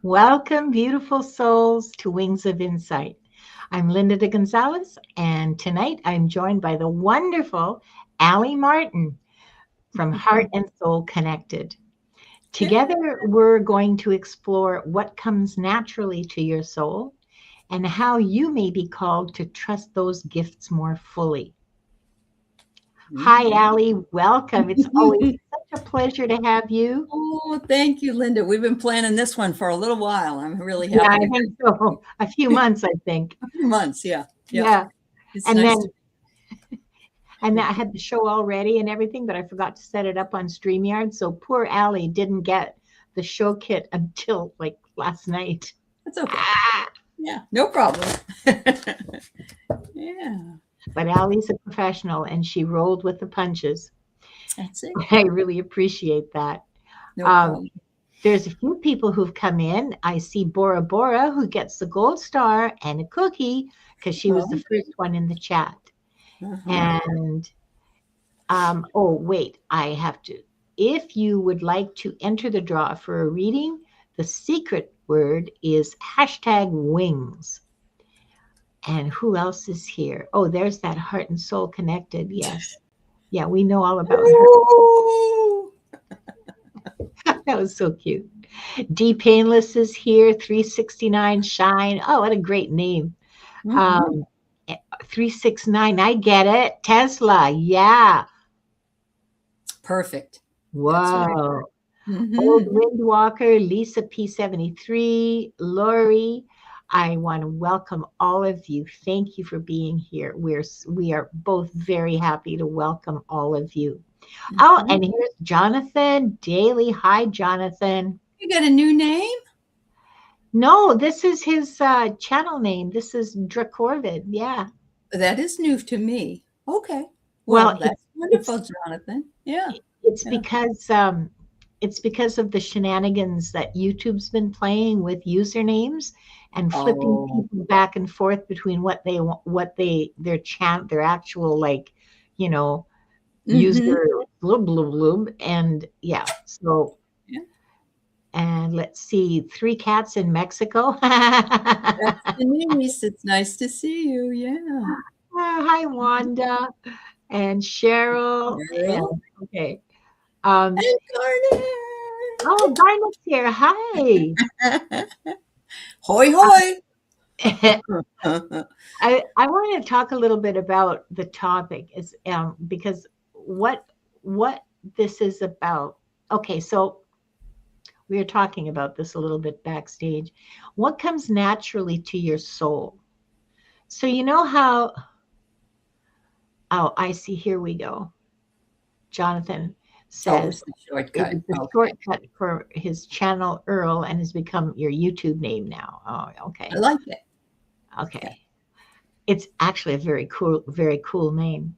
Welcome, beautiful souls, to Wings of Insight. I'm Linda DeGonzalez, and tonight I'm joined by the wonderful Aley Martin from Heart and Soul Connected. Together, we're going to explore what comes naturally to your soul and how you may be called to trust those gifts more fully. Hi, Aley. Welcome. It's always such a pleasure to have you. Oh, thank you, Linda. We've been planning this one for a little while. I'm really happy. Yeah, I think so. A few months, I think. A few months, yeah. Yeah. It's and nice then, and I had the show all ready and everything, but I forgot to set it up on StreamYard. So poor Aley didn't get the show kit until like last night. That's okay. Yeah, no problem. Yeah. But Allie's a professional and she rolled with the punches. That's it. I really appreciate that. No problem. There's a few people who've come in. I see Bora Bora, who gets the gold star and a cookie because she was the first one in the chat. And oh, wait, I have to. If you would like to enter the draw for a reading, the secret word is #wings. And who else is here? Oh, there's that Heart and Soul Connected. Yes. Yeah, we know all about her. That was so cute. D Painless is here. 369 Shine. Oh, what a great name. 369. I get it. Tesla. Yeah. Perfect. Wow. Right. Old Windwalker, Lisa P73, Lori. I want to welcome all of you. Thank you for being here. We are both very happy to welcome all of you. Oh, and here's Jonathan Daly. Hi, Jonathan. You got a new name? No, this is his channel name. This is Dracorvid. Yeah. That is new to me. Okay. Well, that's wonderful, Jonathan. Yeah. It's because of the shenanigans that YouTube's been playing with usernames and flipping people back and forth between their actual, like, you know, user blub blub blub, and so and let's see, 3 cats in Mexico. That's Denise. It's nice to see you. Yeah. Hi, Wanda and Cheryl. And, okay. And Garnet. Oh, Garnet's here. Hi. Hoy, hoy. I want to talk a little bit about the topic is because what this is about. Okay, so we were talking about this a little bit backstage. What comes naturally to your soul? So you know how, I see, here we go. Jonathan says the shortcut. The shortcut for his channel Earl and has become your YouTube name now. Oh, okay. I like it. Okay. Yeah. It's actually a very cool name.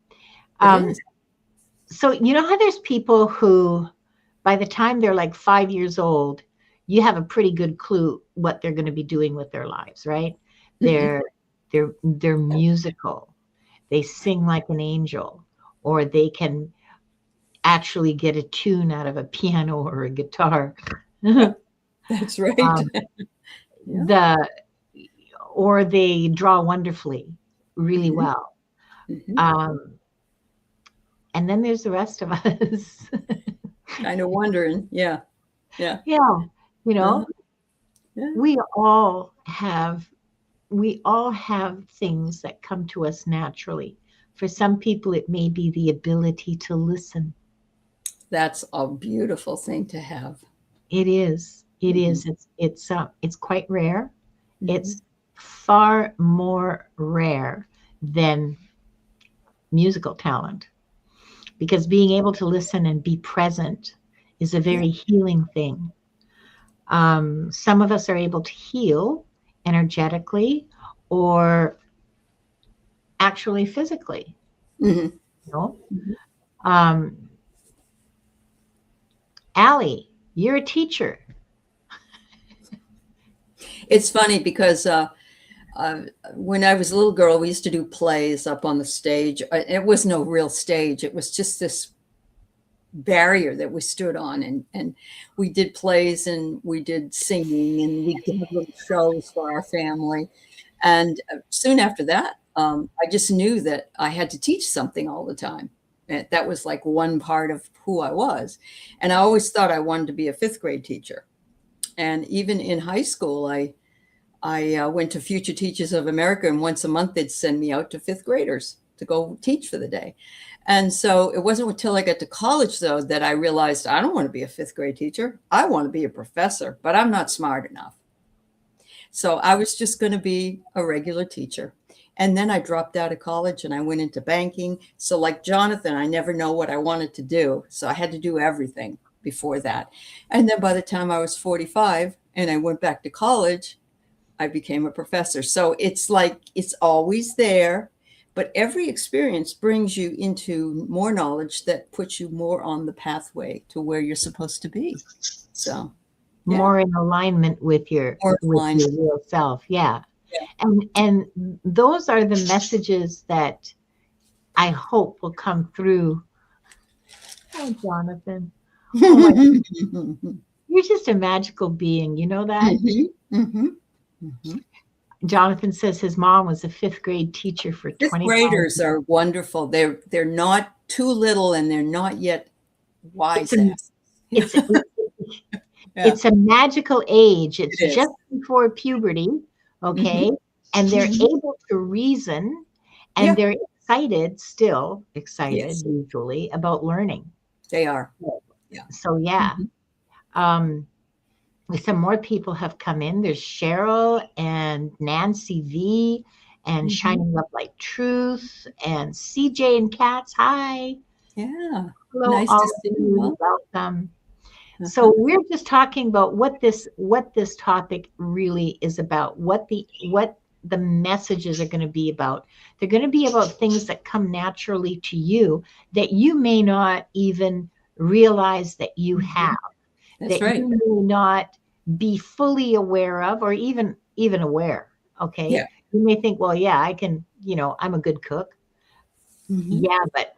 So you know how there's people who, by the time they're like 5 years old, you have a pretty good clue what they're going to be doing with their lives, right? They're musical. They sing like an angel, or they can actually get a tune out of a piano or a guitar. That's right. Or they draw wonderfully, really well. And then there's the rest of us. Kind of wondering. Yeah. You know, we all have things that come to us naturally. For some people, it may be the ability to listen. That's a beautiful thing to have. It is. It is. It's quite rare. It's far more rare than musical talent, because being able to listen and be present is a very healing thing. Some of us are able to heal energetically or actually physically. You know? Aley, you're a teacher. It's funny because when I was a little girl, we used to do plays up on the stage. It was no real stage. It was just this barrier that we stood on, and we did plays and we did singing and we did little shows for our family. And soon after that, I just knew that I had to teach something all the time. And that was like one part of who I was. And I always thought I wanted to be a fifth grade teacher. And even in high school, I went to Future Teachers of America, and once a month they'd send me out to fifth graders to go teach for the day. And so it wasn't until I got to college, though, that I realized I don't want to be a fifth grade teacher. I want to be a professor, but I'm not smart enough. So I was just going to be a regular teacher. And then I dropped out of college and I went into banking. So like Jonathan, I never know what I wanted to do. So I had to do everything before that. And then by the time I was 45 and I went back to college, I became a professor. So it's like, it's always there, but every experience brings you into more knowledge that puts you more on the pathway to where you're supposed to be. So yeah. More in alignment with your real self. Yeah. Yeah. And those are the messages that I hope will come through. Oh, Jonathan. Oh, you're just a magical being. You know that? Mm-hmm. Mm-hmm. Mm-hmm. Jonathan says his mom was a fifth grade teacher for 25 Fifth graders are wonderful. They're not too little and they're not yet wise. It's a magical age. It's just before puberty, okay? Mm-hmm. And they're able to reason, and they're still excited, usually, about learning. They are. Yeah. So, yeah. Some more people have come in. There's Cheryl and Nancy V and Shining Love Like Truth and CJ and Katz. Hi. Yeah. Hello, nice all to see you. Welcome. So we're just talking about what this topic really is about, what the messages are going to be about. They're going to be about things that come naturally to you that you may not even realize that you have. That's that right. You may not be fully aware of, or even aware. Okay. Yeah. You may think, well, yeah, I can, I'm a good cook. Yeah, but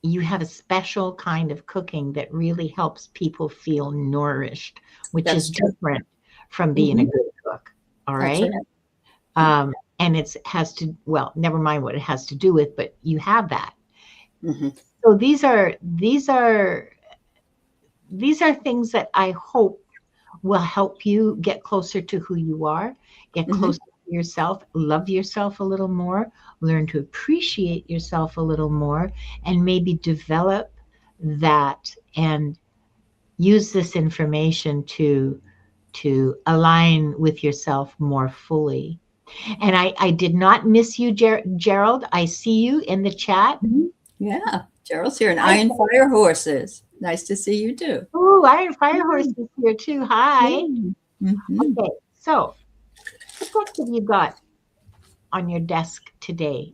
you have a special kind of cooking that really helps people feel nourished, which is different from being a good cook. All right. And has to, well, never mind what it has to do with, but you have that. So these are things that I hope will help you get closer to who you are, get closer to yourself, love yourself a little more, learn to appreciate yourself a little more, and maybe develop that and use this information to align with yourself more fully. And I did not miss you, Gerald. I see you in the chat. Yeah, Gerald's here. And Iron Fire Horses. Nice to see you too. Oh, Iron Fire Horse is here too. Hi. Okay, so what decks have you got on your desk today?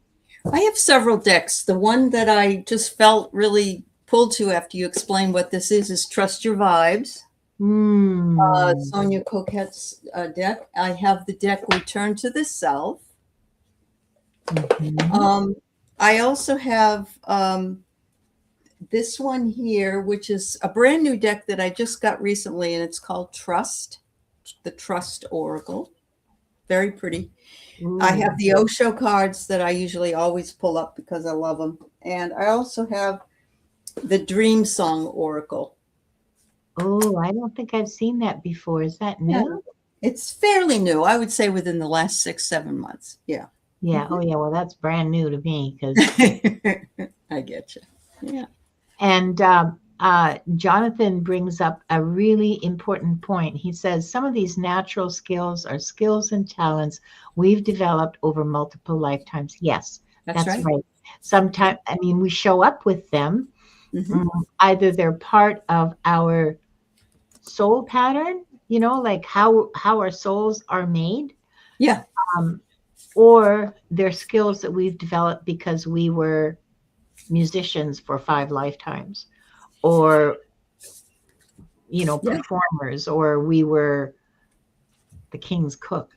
I have several decks. The one that I just felt really pulled to after you explained what this is Trust Your Vibes. Sonia Coquette's deck. I have the deck Return to the Self. I also have this one here, which is a brand new deck that I just got recently, and it's called Trust, the Trust Oracle. Very pretty. I have the Osho cards that I usually always pull up because I love them. And I also have the Dream Song Oracle. Oh, I don't think I've seen that before. Is that new? Yeah. It's fairly new. I would say within the last 6-7 months. Yeah. Yeah. Oh, yeah. Well, that's brand new to me because I get you. Yeah. And Jonathan brings up a really important point. He says some of these natural skills are skills and talents we've developed over multiple lifetimes. Yes, that's right. Sometimes, I mean, we show up with them. Either they're part of our soul pattern, like how our souls are made. Yeah. Or they're skills that we've developed because we were musicians for 5 lifetimes, or performers, or we were the king's cook.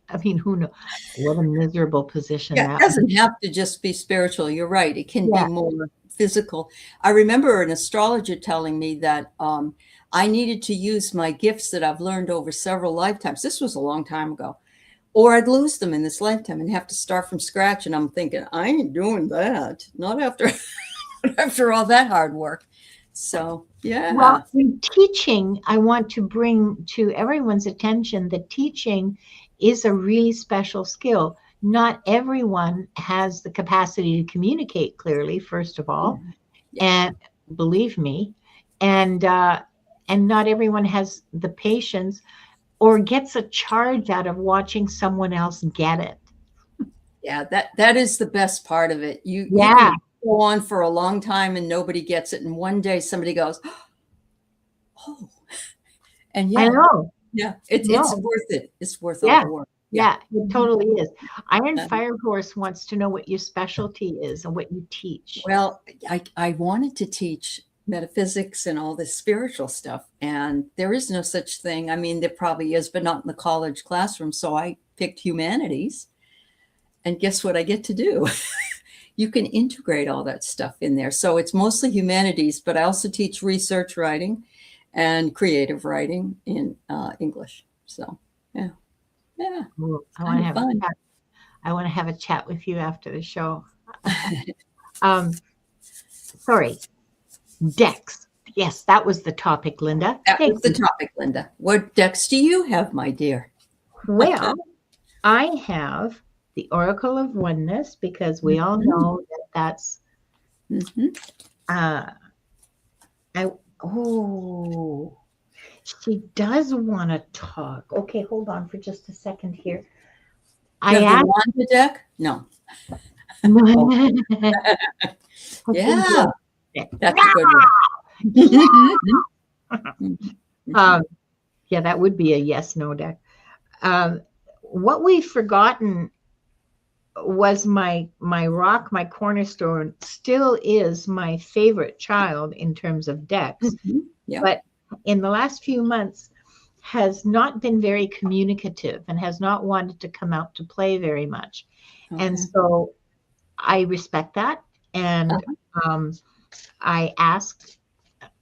I mean, who knows? What a miserable position Yeah, it that would doesn't be. have to just be spiritual. You're right. It can be Yeah. more physical. I remember an astrologer telling me that I needed to use my gifts that I've learned over several lifetimes. This was a long time ago, or I'd lose them in this lifetime and have to start from scratch. And I'm thinking, I ain't doing that. Not after after all that hard work. So Well, yeah. in teaching, I want to bring to everyone's attention that teaching is a really special skill. Not everyone has the capacity to communicate clearly, first of Yeah. all, Yeah. and believe me, and not everyone has the patience or gets a charge out of watching someone else get it. Yeah, that is the best part of it. You Yeah, can go on for a long time and nobody gets it, and one day somebody goes, "Oh," and I yeah, know. yeah, it's No, worth it. It's worth all yeah, the work. Yeah. yeah, it totally is. Iron Um, Fire Horse wants to know what your specialty is and what you teach. well, I wanted to teach metaphysics and all this spiritual stuff, and there is no such thing. I mean, there probably is, but not in the college classroom. So I picked humanities, and guess what I get to do? You can integrate all that stuff in there. So it's mostly humanities, but I also teach research writing and creative writing in English. So yeah, yeah, Ooh, it's kind of fun. I want to have a chat with you after the show. Um, sorry, decks. Yes, that was the topic, Linda. That Thank was the you. topic, Linda. What decks do you have, my dear? Well, I have the Oracle of Oneness because we all Mhm, know that that's mhm. uh I oh she does want to talk. Okay, hold on for just a second here. You I have the asked Wanda deck? No. Oh, yeah, that's a good one. um, yeah, that would be a yes no deck. What we've forgotten was my rock, my cornerstone, still is my favorite child in terms of decks, Yeah. but in the last few months has not been very communicative and has not wanted to come out to play very much. And Okay. so I respect that. And Uh-huh. um, I asked,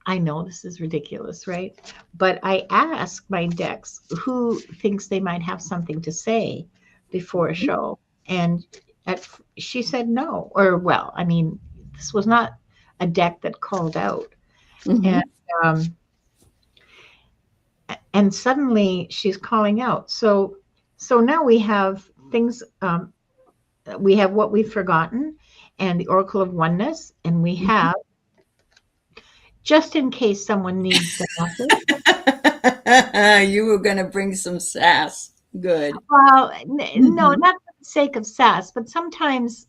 I know this is ridiculous, right? But I asked my decks who thinks they might have something to say before a Mhm. show. And she said no. Or, well, I mean, this was not a deck that called out. And Mhm. um, suddenly she's calling out. So now we have things. We have what we've forgotten, and the Oracle of Oneness, and we Mhm. have just in case someone needs the message. You were going to bring some sass. Good. Well, no, Mhm. not for the sake of sass, but sometimes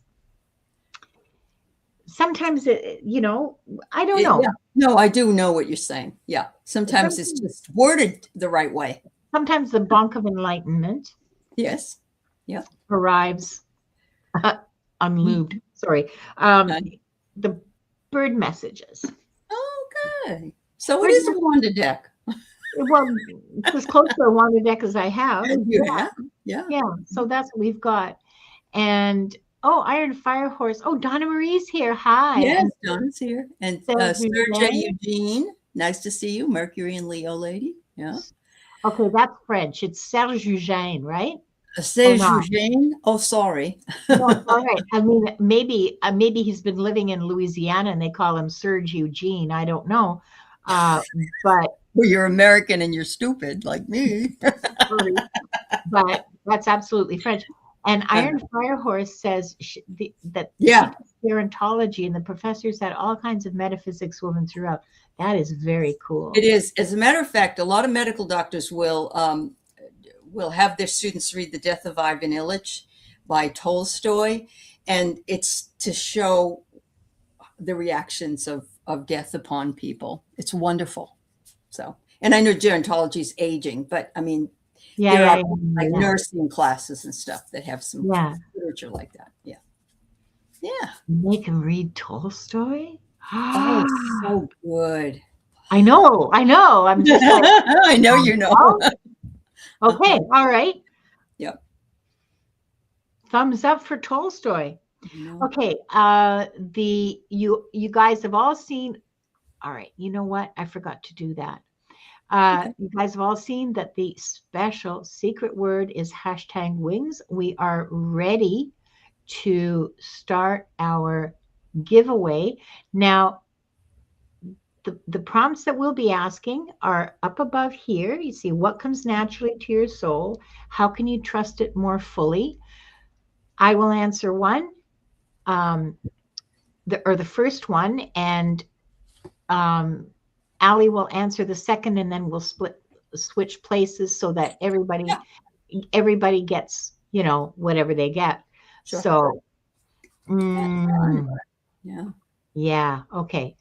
I don't Yeah. know. No, I do know what you're saying. Yeah. Sometimes it's Sometimes, just worded the right way. sometimes the bonk of enlightenment Yes. Yeah. arrives unlubed. Mhm. Sorry. Uh, The bird messages. Okay. So it Bird is a mes- Wanda deck. well, it's as close to a water deck as I have. You have? Yeah. Yeah, so that's what we've got. And oh, Iron Fire Horse. Oh, Donna Marie's here. Hi. Yes, And Donna's here. And Serge Sergey Jane. Eugene, nice to see you. Mercury and Leo lady. Yeah. Okay, that's French. It's Serge Eugene, right? Or C'est not? Eugene. Oh, sorry. No, it's all right. I mean, maybe he's been living in Louisiana and they call him Serge Eugene. I don't know. Uh, but Well, you're American and you're stupid like me. sorry, but that's absolutely French. And Uh, Iron Fire Horse says that she yeah, does gerontology, and the professors had all kinds of metaphysics woven throughout. That is very it cool. is. As a matter of fact, a lot of medical doctors will have their students read The Death of Ivan Ilyich by Tolstoy, and it's to show the reactions of death upon people. It's wonderful. So, and I know gerontology is aging, but I mean, Yeah, there yeah, are yeah, like yeah, nursing classes and stuff that have some yeah. literature like that. Yeah. Yeah. Make him read Tolstoy. Oh, I so good. know, I know. I'm just like, I know you know. well, okay, all right. Yep. Thumbs up for Tolstoy. No. Okay. You guys have all seen. All right. You know what? I forgot to do that. Okay. You guys have all seen that the special secret word is #wings. We are ready to start our giveaway. Now, the prompts that we'll be asking are up above here. You see what comes naturally to your soul. How can you trust it more fully? I will answer one, the first one, and Aley will answer the second, and then we'll switch places so that everybody gets, whatever they get. Sure. So, Yeah. yeah, okay.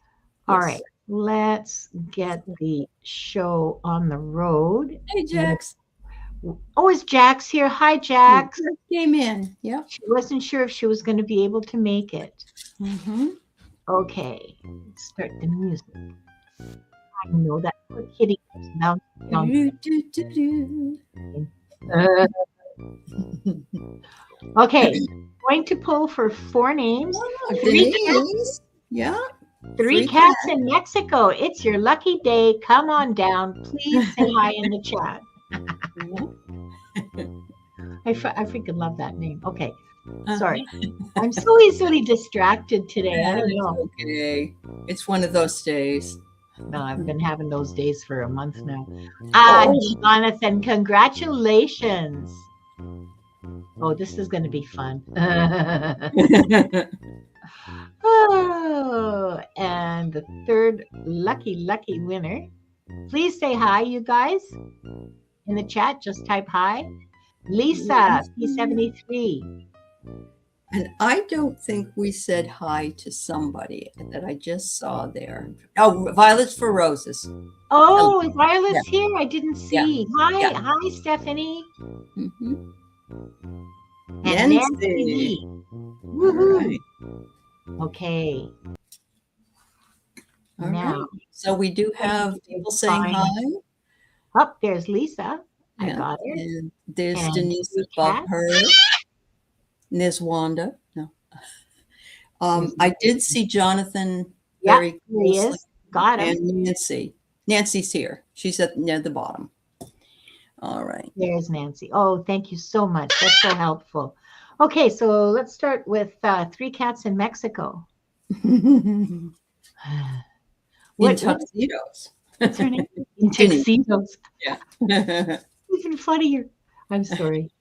All right. Let's get the show on the road. Hey, Jax. Oh, is Jax here? Hi, Jax. Came in. Yeah. She wasn't sure if she was going to be able to make it. Mm-hmm. Okay. Let's start the music. I know that poor kitty was bouncing. Okay. Going to pull for 4 names. Oh, 3 cats. Yeah. 3 cats in Mexico. It's your lucky day. Come on down. Please say hi in the chat. I freaking love that name. Okay. Sorry. I'm so easily distracted today. I don't know. Okay. It's one of those days. No, I've been having those days for a month now. Jonathan, congratulations. Oh, this is going to be fun. Oh, and the third lucky winner. Please say hi, you guys. In the chat, just type hi. Lisa, P73. And I don't think we said hi to somebody that I just saw there. Oh, Violets for Roses. Oh, is Violet's here? I didn't see. Hi, Stephanie. Mm-hmm. And Nancy. Woohoo. Right. Okay. All now, right. So we do have people saying hi. Oh, there's Lisa. I got her. And there's Denise above her. And there's Wanda. No. I did see Jonathan very closely. He is. Got him. And Nancy. Nancy's here. She's near the bottom. All right. There's Nancy. Oh, thank you so much. That's so helpful. Okay, so let's start with 3 cats in Mexico. In tuxedos. What's her name? In tuxedos. Yeah. Even funnier. I'm sorry.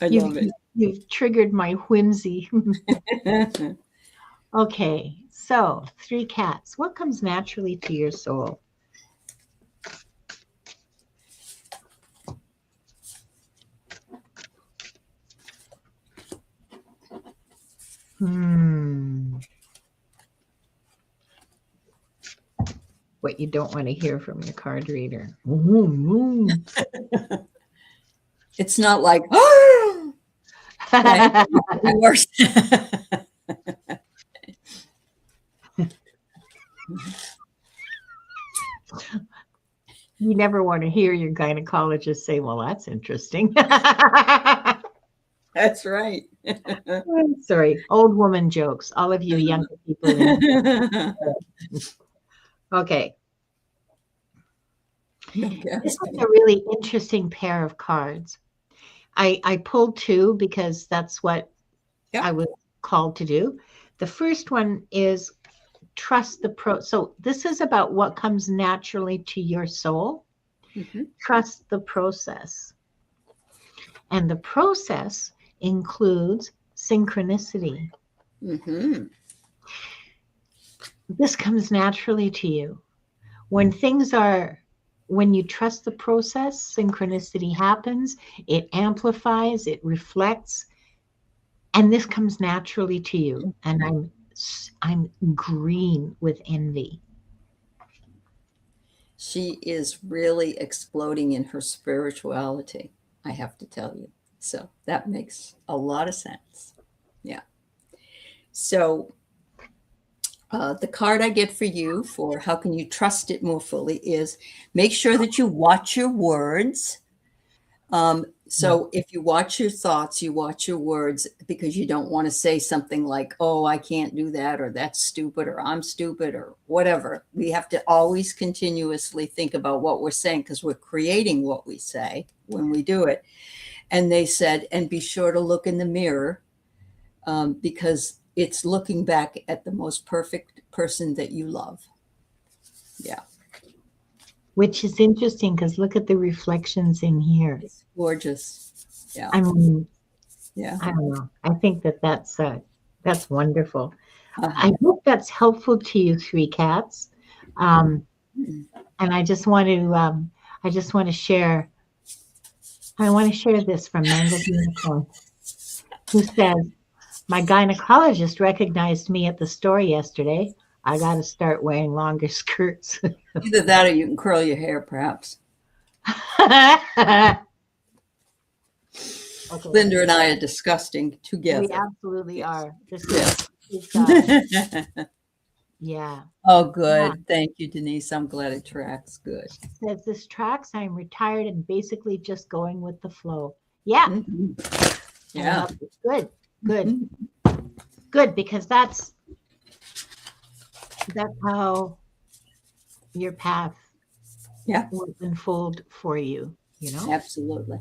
I love it. You've triggered my whimsy. Okay, so 3 cats. What comes naturally to your soul? What you don't want to hear from your card reader. It's not like, oh, worse. You never want to hear your gynecologist say, well, that's interesting. That's right. Sorry, old woman jokes. All of you younger people. Okay. This is a really interesting pair of cards. I pulled 2 because that's what I was called to do. The first one is trust the So this is about what comes naturally to your soul. Mm-hmm. Trust the process. And the process includes synchronicity. Mm-hmm. This comes naturally to you. When you trust the process, synchronicity happens, it amplifies, it reflects, and this comes naturally to you. And I'm green with envy. She is really exploding in her spirituality, I have to tell you. So that makes a lot of sense. Yeah. So the card I get for you for how can you trust it more fully is make sure that you watch your words. So if you watch your thoughts, you watch your words, because you don't want to say something like, oh, I can't do that, or that's stupid, or I'm stupid, or whatever. We have to always continuously think about what we're saying, because we're creating what we say when we do it. And they said, and be sure to look in the mirror, because it's looking back at the most perfect person that you love. Yeah. Which is interesting because look at the reflections in here. It's gorgeous. Yeah. I mean, Yeah. I don't know. I think that's wonderful. Uh-huh. I hope that's helpful to you, three cats. And I just want to share. I want to share this from Mangled Unicorn, who says, "My gynecologist recognized me at the store yesterday. I got to start wearing longer skirts." Either that or you can curl your hair, perhaps. Okay. Linda and I are disgusting together. We absolutely are. This is yeah. Oh, good. Yeah. Thank you, Denise. I'm glad it tracks. Good. She says, this tracks. I'm retired and basically just going with the flow. Yeah. Mm-hmm. Yeah. Good. Good. Mm-hmm. Good, because that's how your path will unfold for you, you know? Absolutely.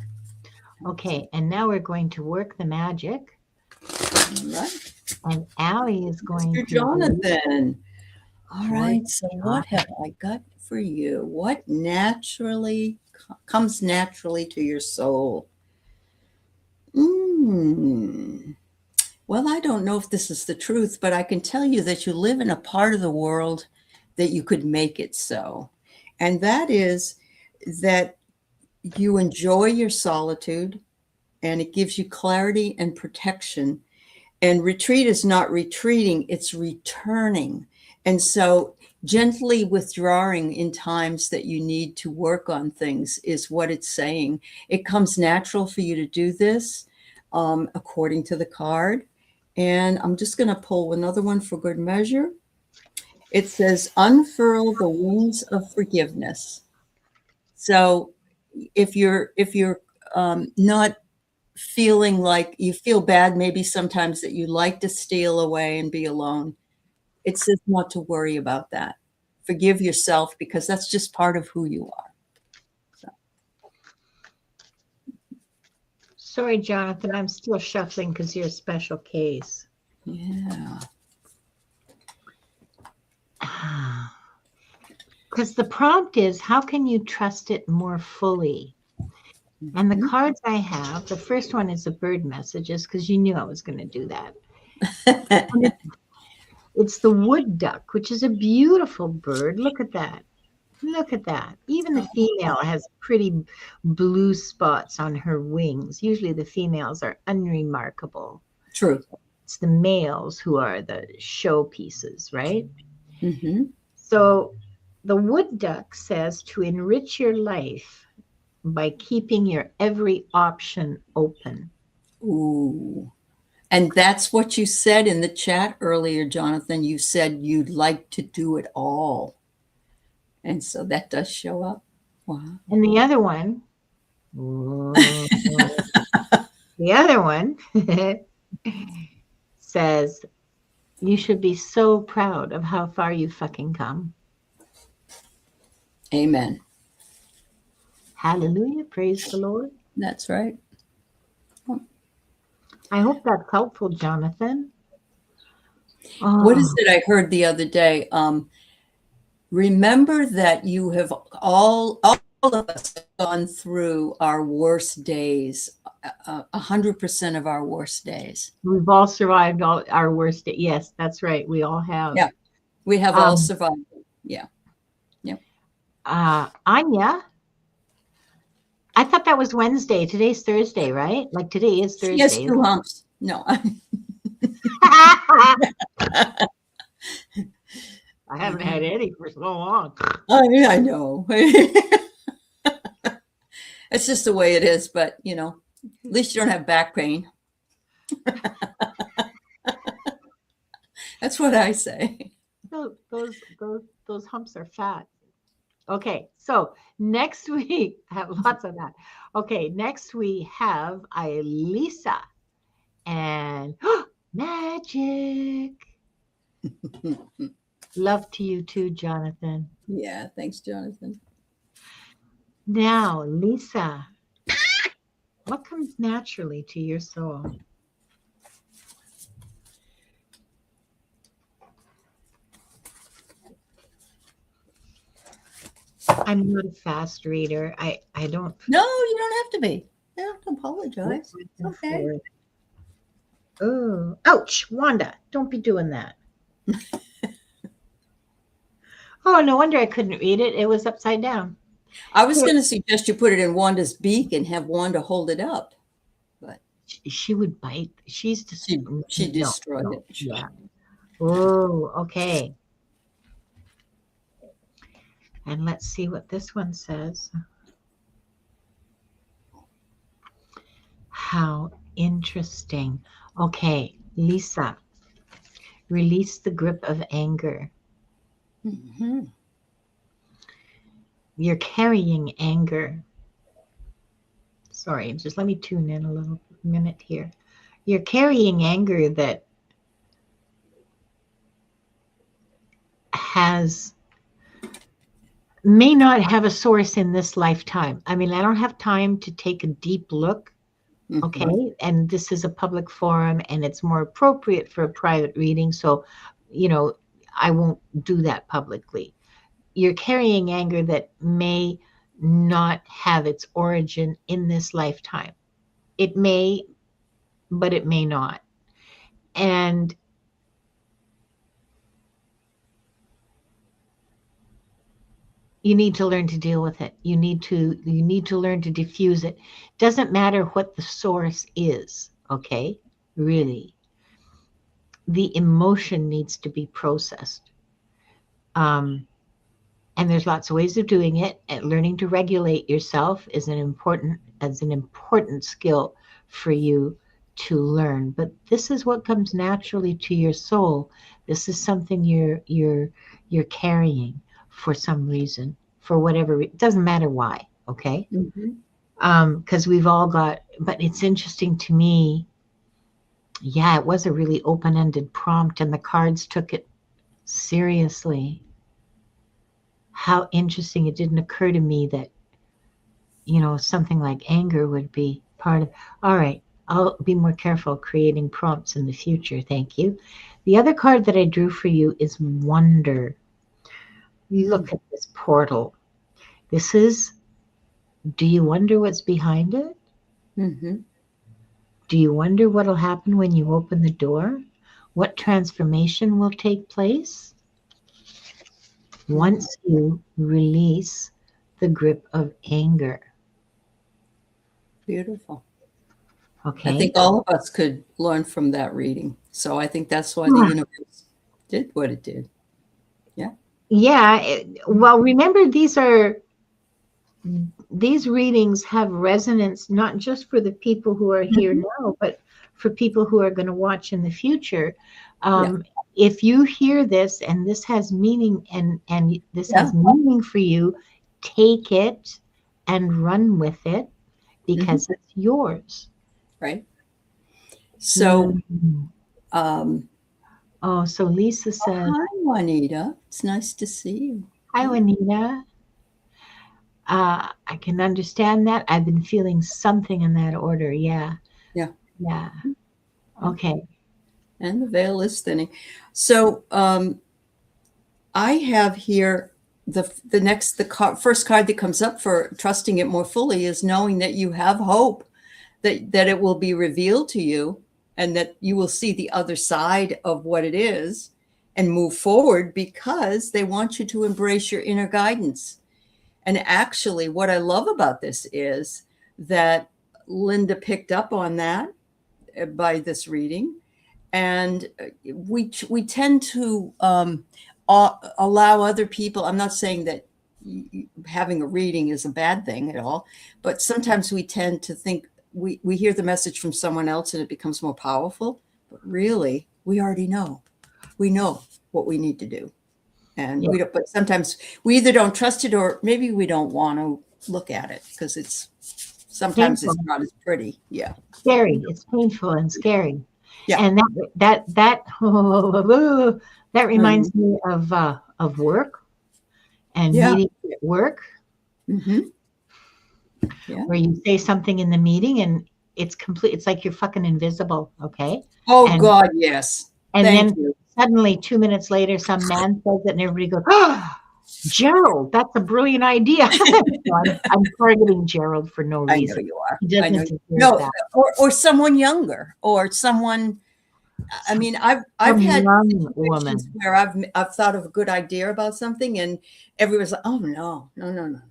Okay, and now we're going to work the magic. All right. And Aley is going Mr. Jonathan. All right, so what have I got for you? What comes naturally to your soul? Well, I don't know if this is the truth, but I can tell you that you live in a part of the world that you could make it so. And that is that you enjoy your solitude, and it gives you clarity and protection. And retreat is not retreating, it's returning. And so gently withdrawing in times that you need to work on things is what it's saying. It comes natural for you to do this, according to the card. And I'm just going to pull another one for good measure. It says, unfurl the wings of forgiveness. So if you're not feeling like you feel bad, maybe sometimes that you like to steal away and be alone, it says not to worry about that. Forgive yourself, because that's just part of who you are. So. Sorry, Jonathan, I'm still shuffling because you're a special case. Yeah. Because the prompt is, how can you trust it more fully? And the cards I have, the first one is a bird messages, because you knew I was going to do that. It's the wood duck, which is a beautiful bird. Look at that. Look at that. Even the female has pretty blue spots on her wings. Usually the females are unremarkable. True. It's the males who are the showpieces, right? Mm-hmm. So the wood duck says to enrich your life by keeping your every option open. Ooh. And that's what you said in the chat earlier, Jonathan. You said you'd like to do it all. And so that does show up. Wow. And the other one, says, you should be so proud of how far you fucking come. Amen. Hallelujah. Praise the Lord. That's right. I hope that's helpful, Jonathan. What is it I heard the other day? Remember that you have all of us have gone through our worst days, 100% of our worst days. We've all survived all our worst days. Yes, that's right. We all have. Yeah, we have all survived. Yeah. Yep. Anya, I thought that was Wednesday. Today's Thursday, right? Like today is Thursday. Yes, 2 humps. No. I haven't had any for so long. I know. It's just the way it is, but at least you don't have back pain. That's what I say. Those humps are fat. Okay, so next week, I have lots of that. Okay, next we have Lisa and magic. Love to you too, Jonathan. Yeah, thanks, Jonathan. Now, Lisa, what comes naturally to your soul? I'm not a fast reader. I don't. No, you don't have to be. You don't have to apologize. It's okay. Oh, ouch, Wanda, don't be doing that. Oh, no wonder I couldn't read it. It was upside down. I was Here, going to suggest you put it in Wanda's beak and have Wanda hold it up, but she would bite. She's just she no, destroyed no, it. yeah. Oh, okay. And let's see what this one says. How interesting. Okay, Lisa, release the grip of anger. Mm-hmm. You're carrying anger. Sorry, just let me tune in a little minute here. You're carrying anger that may not have a source in this lifetime. I mean, I don't have time to take a deep look. Okay. Mm-hmm. And this is a public forum and it's more appropriate for a private reading. So, I won't do that publicly. You're carrying anger that may not have its origin in this lifetime. It may, but it may not. And you need to learn to deal with it. You need to learn to diffuse it. Doesn't matter what the source is, okay? Really. The emotion needs to be processed. Um, and there's lots of ways of doing it. And learning to regulate yourself is an important skill for you to learn. But this is what comes naturally to your soul. This is something you're carrying for some reason, for whatever. It doesn't matter why. Okay. Mm-hmm. Because we've all got. But it's interesting to me. Yeah, it was a really open-ended prompt, and the cards took it seriously. How interesting. It didn't occur to me that, something like anger would be part of. All right, I'll be more careful creating prompts in the future. Thank you. The other card that I drew for you is wonder. Look at this portal. This is, do you wonder what's behind it? Mm-hmm. Do you wonder what'll happen when you open the door? What transformation will take place once you release the grip of anger? Beautiful. I Okay. think all of us could learn from that reading. So I think that's why the universe did what it did. Yeah. Yeah. Well, remember, these readings have resonance not just for the people who are here Mhm. now, but for people who are going to watch in the future. Yeah. If you hear this and this has meaning and this Yeah. has meaning for you, take it and run with it Mm-hmm. because it's yours. Right. So, Mm. um, Oh, so Lisa oh, says, hi, Juanita. It's nice to see you. "Hi, Yeah. Juanita. I can understand that. I've been feeling something in that order. Yeah, Yeah. yeah. Yeah. Okay. And the veil is thinning. So, I have here the first card that comes up for trusting it more fully is knowing that you have hope, that it will be revealed to you and that you will see the other side of what it is and move forward because they want you to embrace your inner guidance. And actually, what I love about this is that Linda picked up on that by this reading, and we tend to allow other people. I'm not saying that having a reading is a bad thing at all, but sometimes we tend to think we hear the message from someone else and it becomes more powerful. But really, we already know. We know what we need to do. And Yeah. we don't, but sometimes we either don't trust it or maybe we don't want to look at it because sometimes Painful. it's not as pretty. Yeah. Scary. It's painful and scary. Yeah. And that that reminds me of work and Yeah. meetings at work, Mm-hmm. Yeah. where you say something in the meeting and it's complete. It's like you're fucking invisible. Okay. Oh And God, yes. and Thank then you. suddenly 2 minutes later, some man says it and everybody goes, "Oh, Gerald, that's a brilliant idea." So I'm targeting Gerald for no I know reason. you are. He I know. doesn't deserve No, that. or someone younger, or someone. I mean, I've Some had young situations woman. where I've thought of a good idea about something, and everyone's like, "Oh no, no, no, no, no!"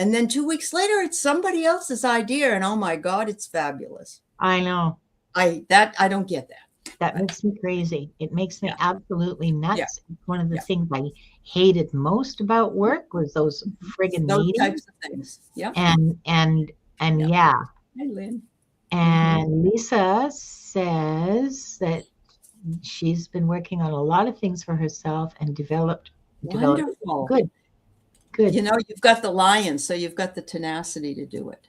And then 2 weeks later, it's somebody else's idea, and oh my God, it's fabulous. I know. I don't get that. That But, makes me crazy. It makes me yeah, absolutely yeah, nuts. One of the yeah. things I hated most about work was those friggin' Those meetings. types of things. Yeah, And and and yeah. yeah. Hey, Lynn. Mm-hmm. And Lisa says that she's been working on a lot of things for herself and developed Wonderful. good, good, You know, you've got the lion, so you've got the tenacity to do it.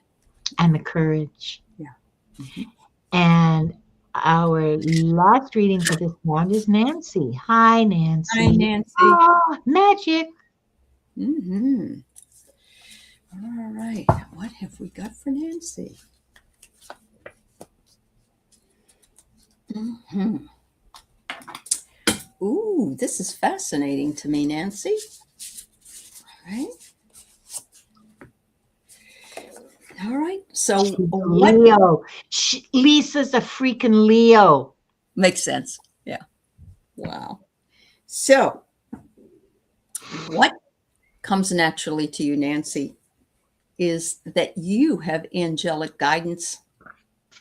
and the courage. Yeah. Mm-hmm. And our last reading for this round is Nancy. Hi, Nancy. Hi, Nancy. Oh, magic. Mm-hmm. All right. What have we got for Nancy? Mm-hmm. Ooh, this is fascinating to me, Nancy. All right. All right. So She's what Leo. Lisa's a freaking Leo. makes sense? Yeah. Wow. So what comes naturally to you, Nancy, is that you have angelic guidance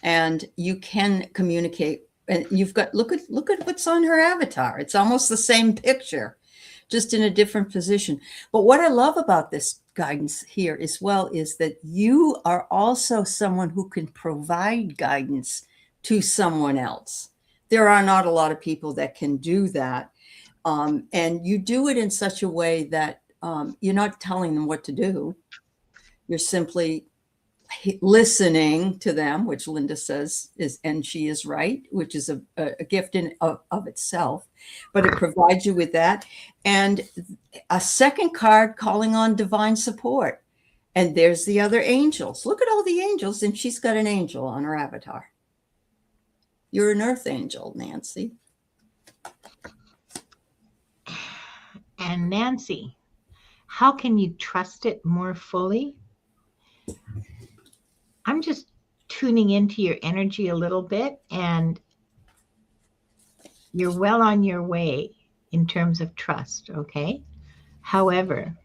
and you can communicate. And you've got look at what's on her avatar. It's almost the same picture, just in a different position. But what I love about this guidance here as well is that you are also someone who can provide guidance to someone else. There are not a lot of people that can do that. And you do it in such a way that you're not telling them what to do. You're simply listening to them, which Linda says is, and she is right, which is a gift in of itself, but it provides you with that. And a second card calling on divine support. And there's the other angels. Look at all the angels, and she's got an angel on her avatar. You're an earth angel, Nancy. And Nancy, how can you trust it more fully? I'm just tuning into your energy a little bit, and you're well on your way in terms of trust, okay? However,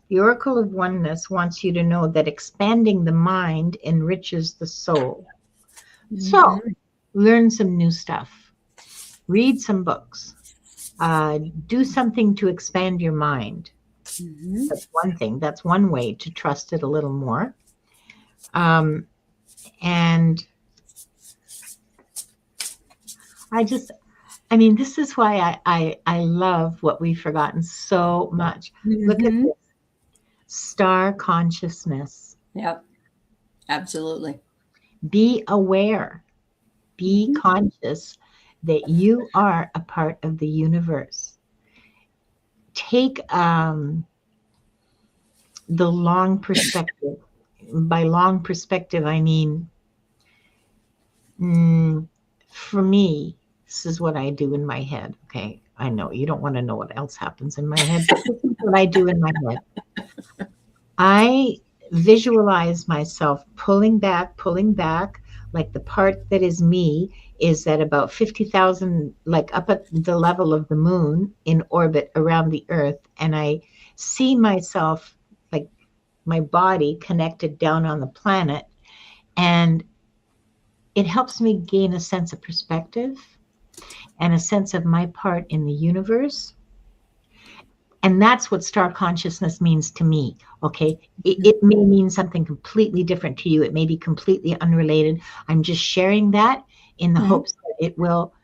the Oracle of Oneness wants you to know that expanding the mind enriches the soul. So, learn some new stuff. Read some books. Do something to expand your mind. Mm-hmm. That's one thing. That's one way to trust it a little more. And this is why I love what we've forgotten so much. Mm-hmm. Look at this. Star consciousness. Yep. Absolutely. Be aware. Be conscious that you are a part of the universe. Take the long perspective. By long perspective, I mean, for me, this is what I do in my head. Okay. I know you don't want to know what else happens in my head, but this is what I do in my head. I visualize myself pulling back, like the part that is me is at about 50,000, like up at the level of the moon in orbit around the earth. And I see myself, like my body connected down on the planet. And it helps me gain a sense of perspective and a sense of my part in the universe. And that's what star consciousness means to me, okay? It may mean something completely different to you. It may be completely unrelated. I'm just sharing that in the hopes that it will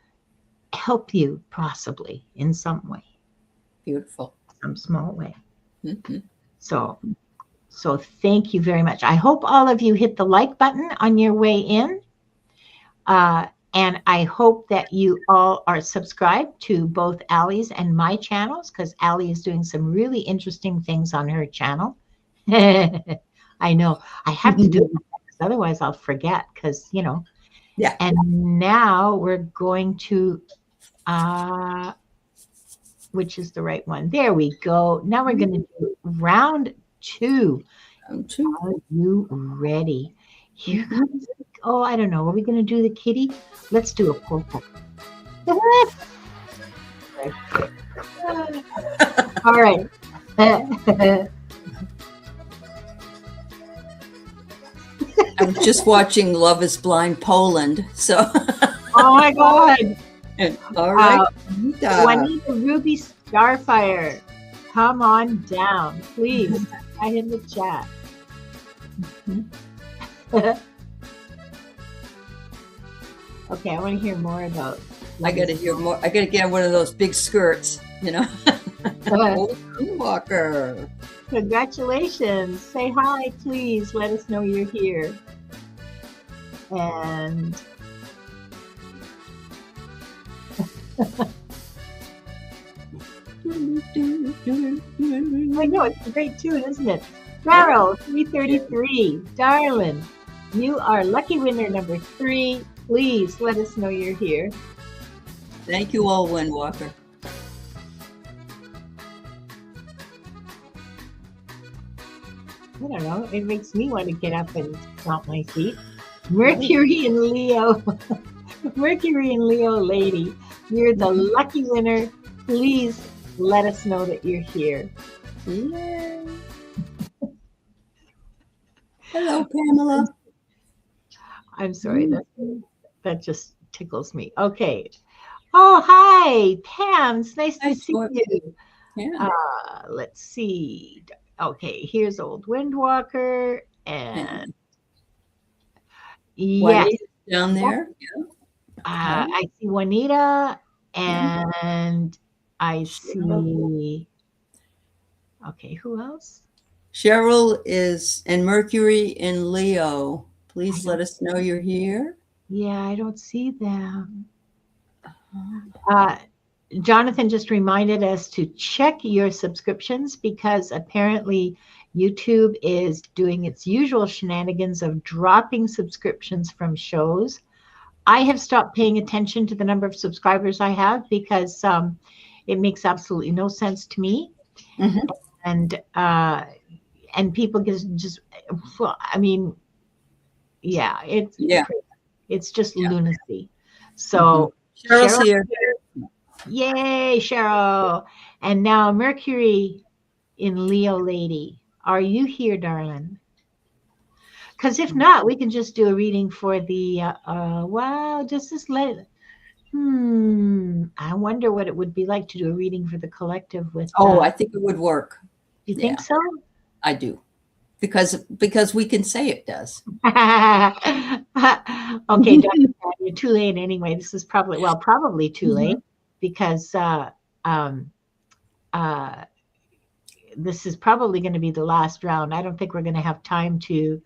help you possibly in some way. Beautiful. some small way. Mm-hmm. So thank you very much. I hope all of you hit the like button on your way in. And I hope that you all are subscribed to both Aley's and my channels, because Aley is doing some really interesting things on her channel. I know I have to do it, because otherwise I'll forget, because, Yeah. And now we're going to, which is the right one? There we go. Now we're going to do round 2. Are you ready? Here comes, I don't know. Are we going to do the kitty? Let's do a polka. All right. I was just watching Love is Blind Poland, so. Oh my God. All right. Juanita Ruby Starfire, come on down, please. Right in the chat. Okay, I want to hear more about. I got to hear more. I got to get one of those big skirts, Walker. Congratulations. Say hi, please. Let us know you're here. And I know, it's a great tune, isn't it? Carol, 333. Darling, you are lucky winner number 3. Please let us know you're here. Thank you all, Windwalker. I don't know. It makes me want to get up and stomp my feet. Mercury and Leo. Mercury and Leo lady, you're the lucky winner. Please let us know that you're here. Yay. Hello, Pamela. I'm sorry, that just tickles me. Okay. Oh, hi, Pam. It's nice to see you. Yeah. Let's see. Okay, here's old Windwalker, and yes, down there. Yeah. I see Juanita, and I see. Okay, who else? Cheryl is in Mercury in Leo. Please let us know you're here. Yeah, I don't see them. Jonathan just reminded us to check your subscriptions, because apparently YouTube is doing its usual shenanigans of dropping subscriptions from shows. I have stopped paying attention to the number of subscribers I have, because it makes absolutely no sense to me. And people just, well, I mean, yeah, it's just lunacy. So Cheryl's here. Yay, Cheryl. And now Mercury in Leo lady, are you here, darling? Because if not, we can just do a reading for the wow, just let. I wonder what it would be like to do a reading for the collective with. I think it would work. You think so? I do, because we can say it does. Okay, you're too late anyway. This is probably too late, because this is probably going to be the last round. I don't think we're going to have time to.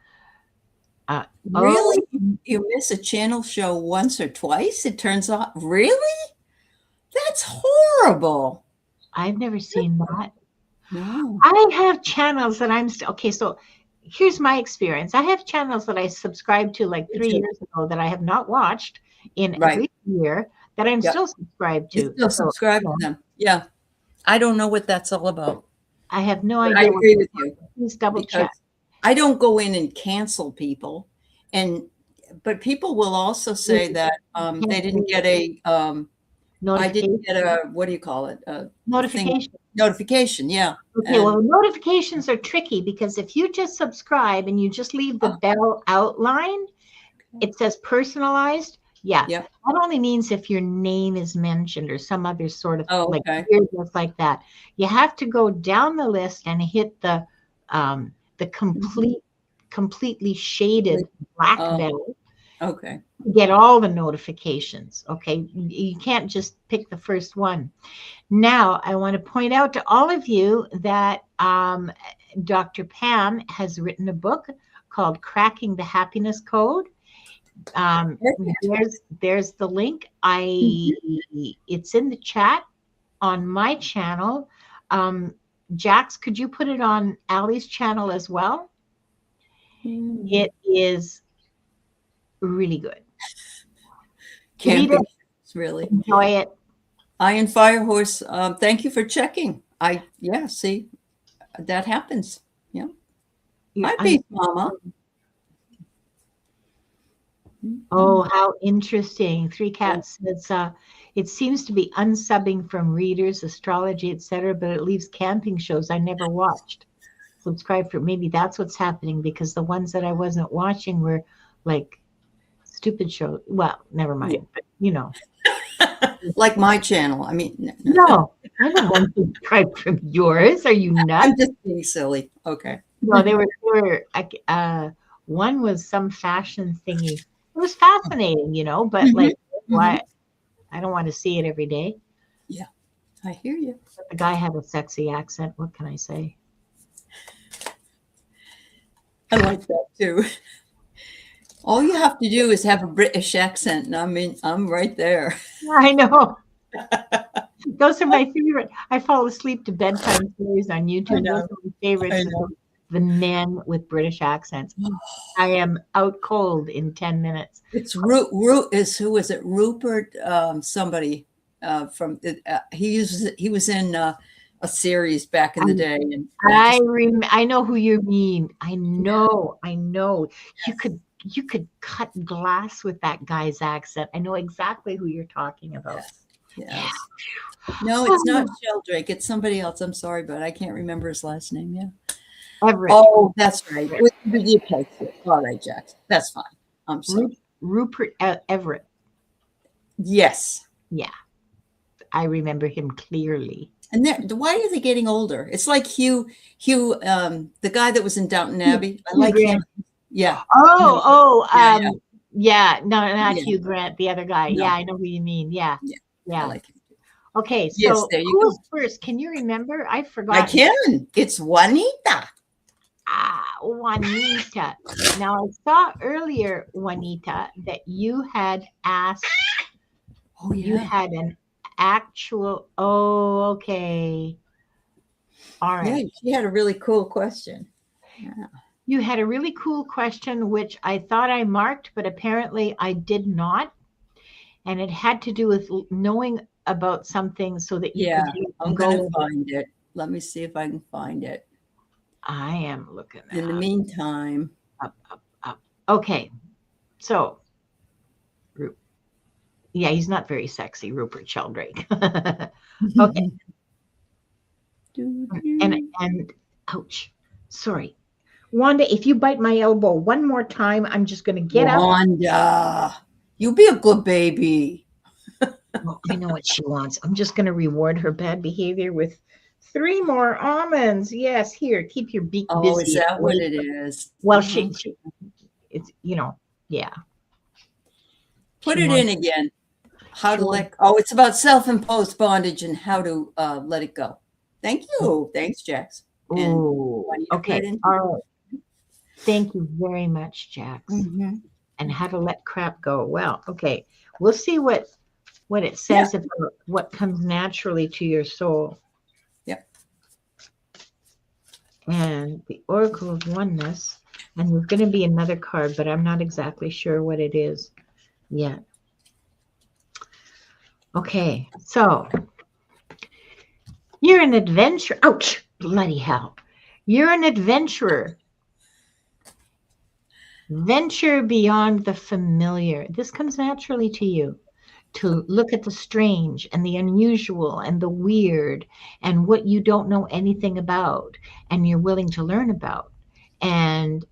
Really? You miss a channel show once or twice? It turns out, really? That's horrible. I've never seen that. No. I have channels that I'm still, okay, so here's my experience. I have channels that I subscribed to like 3 years ago that I have not watched in every year, that I'm still subscribed to. You still subscribe to them. Yeah. I don't know what that's all about. I have no idea. I agree with you. Please double check. I don't go in and cancel people, but people will also say that they didn't get a I didn't get a, what do you call it? Notification. Notification, yeah. Okay, well, notifications are tricky, because if you just subscribe and you just leave the bell outline, it says personalized. Yeah, that only means if your name is mentioned or some other sort of weirdness like that. You have to go down the list and hit the completely shaded black bell. Okay. to get all the notifications. Okay. You can't just pick the first one. Now, I want to point out to all of you that Dr. Pam has written a book called Cracking the Happiness Code. There's the link. It's in the chat on my channel. Jax, could you put it on Aley's channel as well? It is really good. Read it. Really enjoy it. Iron Firehorse, thank you for checking. See, that happens. Yeah. Hi, Beef Mama. Oh, how interesting. Three Cats says, it seems to be unsubbing from readers, astrology, etc., but it leaves camping shows I never watched. Subscribe for, maybe that's what's happening, because the ones that I wasn't watching were like stupid shows. Well, never mind, yeah. But you know. Like my channel. I mean, no, I don't want to subscribe from yours. Are you nuts? I'm just being silly. Okay. No, they were one was some fashion thingy. It was fascinating, you know, but like, why? I don't want to see it every day. Yeah, I hear you. But the guy had a sexy accent. What can I say? I like that too. All you have to do is have a British accent, and I mean, I'm right there. I know. Those are my favorite. I fall asleep to bedtime stories on YouTube. Those are my favorites. The men with British accents. I am out cold in 10 minutes. It's who is it? Rupert, somebody from he was in a series back in the day. And I know who you mean. I know. You could cut glass with that guy's accent. I know exactly who you're talking about. Yes. Yeah. No, it's not Sheldrake. It's somebody else. I'm sorry, but I can't remember his last name. Yeah. Everett. Oh, that's right. All right, Jax. That's fine. I'm sorry. Rupert Everett. Yes. Yeah. I remember him clearly. And why are they getting older? It's like Hugh, the guy that was in Downton Abbey. I like him. Yeah. No, not Hugh Grant, the other guy. No. Yeah, I know who you mean. Yeah. I like him. Okay, so who was first? Can you remember? I forgot. I can. It's Juanita. Juanita. Now, I saw earlier, Juanita, that you had asked. Oh, yeah. You had an actual. Oh, okay. All right. Yeah, she had a really cool question. Yeah. You had a really cool question, which I thought I marked, but apparently I did not. And it had to do with knowing about something so that you could I'm going to find it. Let me see if I can find it. I am looking at it. In the meantime. Up. Okay. So, yeah, he's not very sexy, Rupert Sheldrake. Okay. And ouch. Sorry. Wanda, if you bite my elbow one more time, I'm just going to get out. Wanda, you be a good baby. Well, I know what she wants. I'm just going to reward her bad behavior with 3 more almonds. Yes, here, keep your beak busy. Oh, is that what it is? Well, it's, yeah. Put it in again. How to let, it's about self-imposed bondage and how to let it go. Thank you. Thanks, Jax. Oh, okay. All right. Thank you very much, Jax. And how to let crap go. Well, okay. We'll see what it says about what comes naturally to your soul. Yep. And the Oracle of Oneness. And there's going to be another card, but I'm not exactly sure what it is yet. Okay. So you're an adventurer. Ouch. Bloody hell. You're an adventurer. Venture beyond the familiar. This comes naturally to you, to look at the strange and the unusual and the weird and what you don't know anything about and you're willing to learn about, and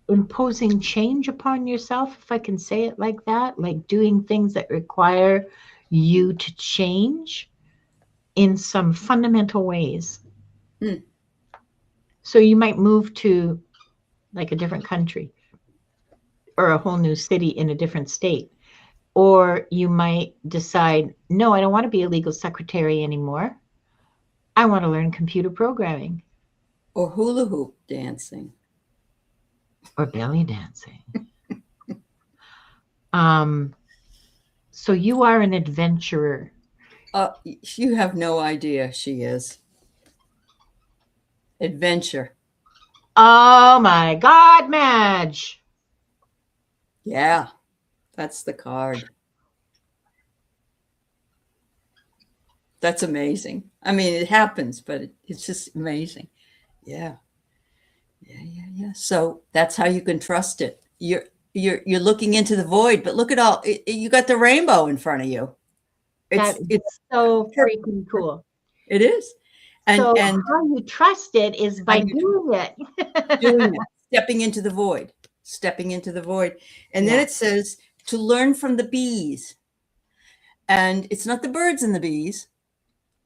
imposing change upon yourself, if I can say it like that, like doing things that require you to change in some fundamental ways. So you might move to like a different country or a whole new city in a different state. Or you might decide, no, I don't want to be a legal secretary anymore. I want to learn computer programming Or hula hoop dancing. or belly dancing. So you are an adventurer. You have no idea she is. Adventure. Oh my God, Madge. Yeah, that's the card. That's amazing. I mean, it happens, but it's just amazing. Yeah. Yeah. So that's how you can trust it. You're looking into the void, but look at all you got the rainbow in front of you. That It's is so freaking cool. It is. And So how you trust it is by doing it. doing it, stepping into the void, And then it says to learn from the bees. And it's not the birds and the bees,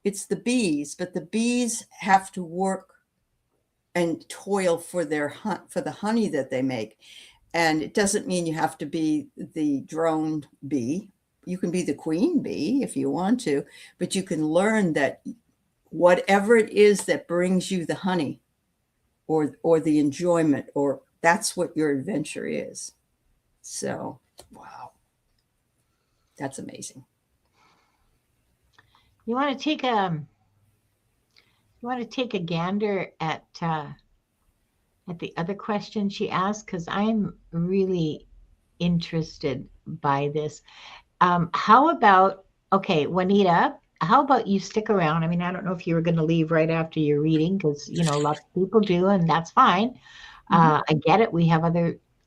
it's the bees, but the bees have to work and toil for for the honey that they make. And it doesn't mean you have to be the drone bee. You can be the queen bee if you want to, but you can learn that whatever it is that brings you the honey or the enjoyment, or that's what your adventure is. So, wow. That's amazing. You want to take a gander at the other question she asked, because I'm really interested by this. How about, okay, Juanita, how about you stick around? I mean, I don't know if you were going to leave right after your reading, because lots of people do, and that's fine. I get it. We have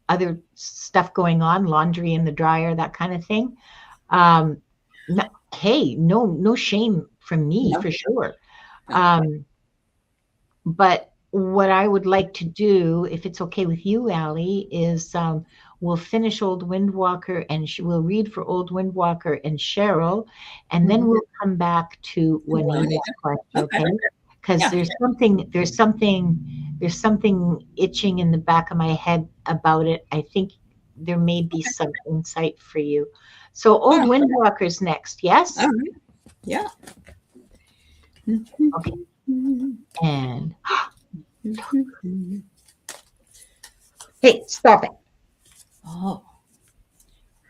other stuff going on, laundry in the dryer, that kind of thing. Hey, no shame from me, for sure. But what I would like to do, if it's okay with you, Aley, is we'll finish Old Windwalker and we'll read for Old Windwalker and Cheryl, and then we'll come back to Juanita's question, okay? Because there's something itching in the back of my head about it. I think there may be some insight for you. So Old Windwalker's next, yes? All right. Yeah. Okay. And hey, stop it. Oh.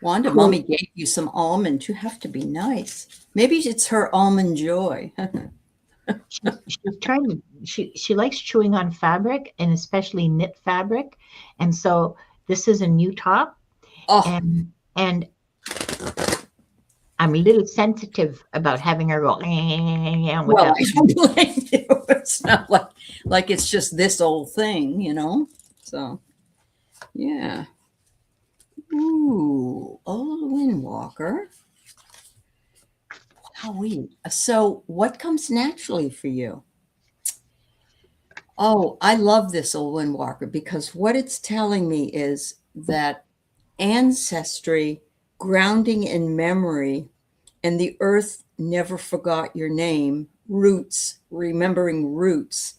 Wanda, Mommy gave you some almond. You have to be nice. Maybe it's her almond joy. She's trying to, she likes chewing on fabric, and especially knit fabric. And so this is a new top. And I'm a little sensitive about having her go. Well, I don't blame you. It's not like it's just this old thing, So, yeah. Ooh, Old Windwalker. So, what comes naturally for you? Oh, I love this Old Windwalker, because what it's telling me is that ancestry, grounding in memory, and the earth never forgot your name, roots, remembering roots.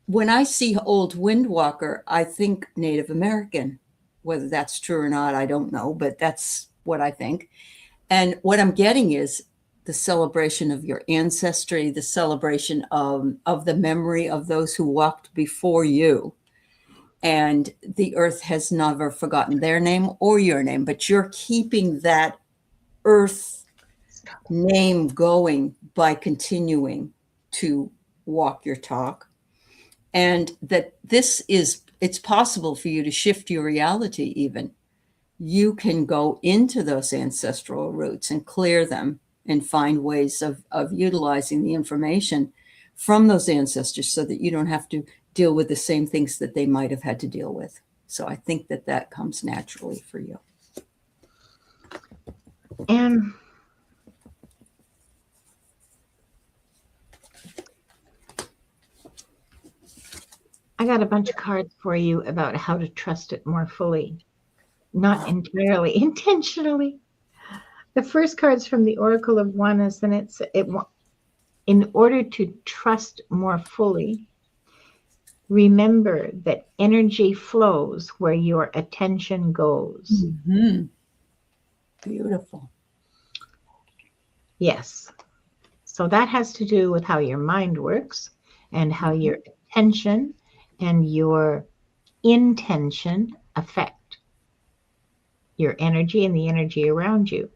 When I see Old Windwalker, I think Native American. Whether that's true or not, I don't know, but that's what I think. And what I'm getting is the celebration of your ancestry, the celebration of the memory of those who walked before you. And the earth has never forgotten their name or your name, but you're keeping that earth name going by continuing to walk your talk. And that it's possible for you to shift your reality even. You can go into those ancestral roots and clear them and find ways of utilizing the information from those ancestors so that you don't have to deal with the same things that they might have had to deal with. So I think that comes naturally for you. And I got a bunch of cards for you about how to trust it more fully. Not entirely, intentionally. The first card's from the Oracle of Oneness, and in order to trust more fully, Remember that energy flows where your attention goes. Mm-hmm. Beautiful. Yes. So that has to do with how your mind works and how your attention and your intention affect your energy and the energy around you.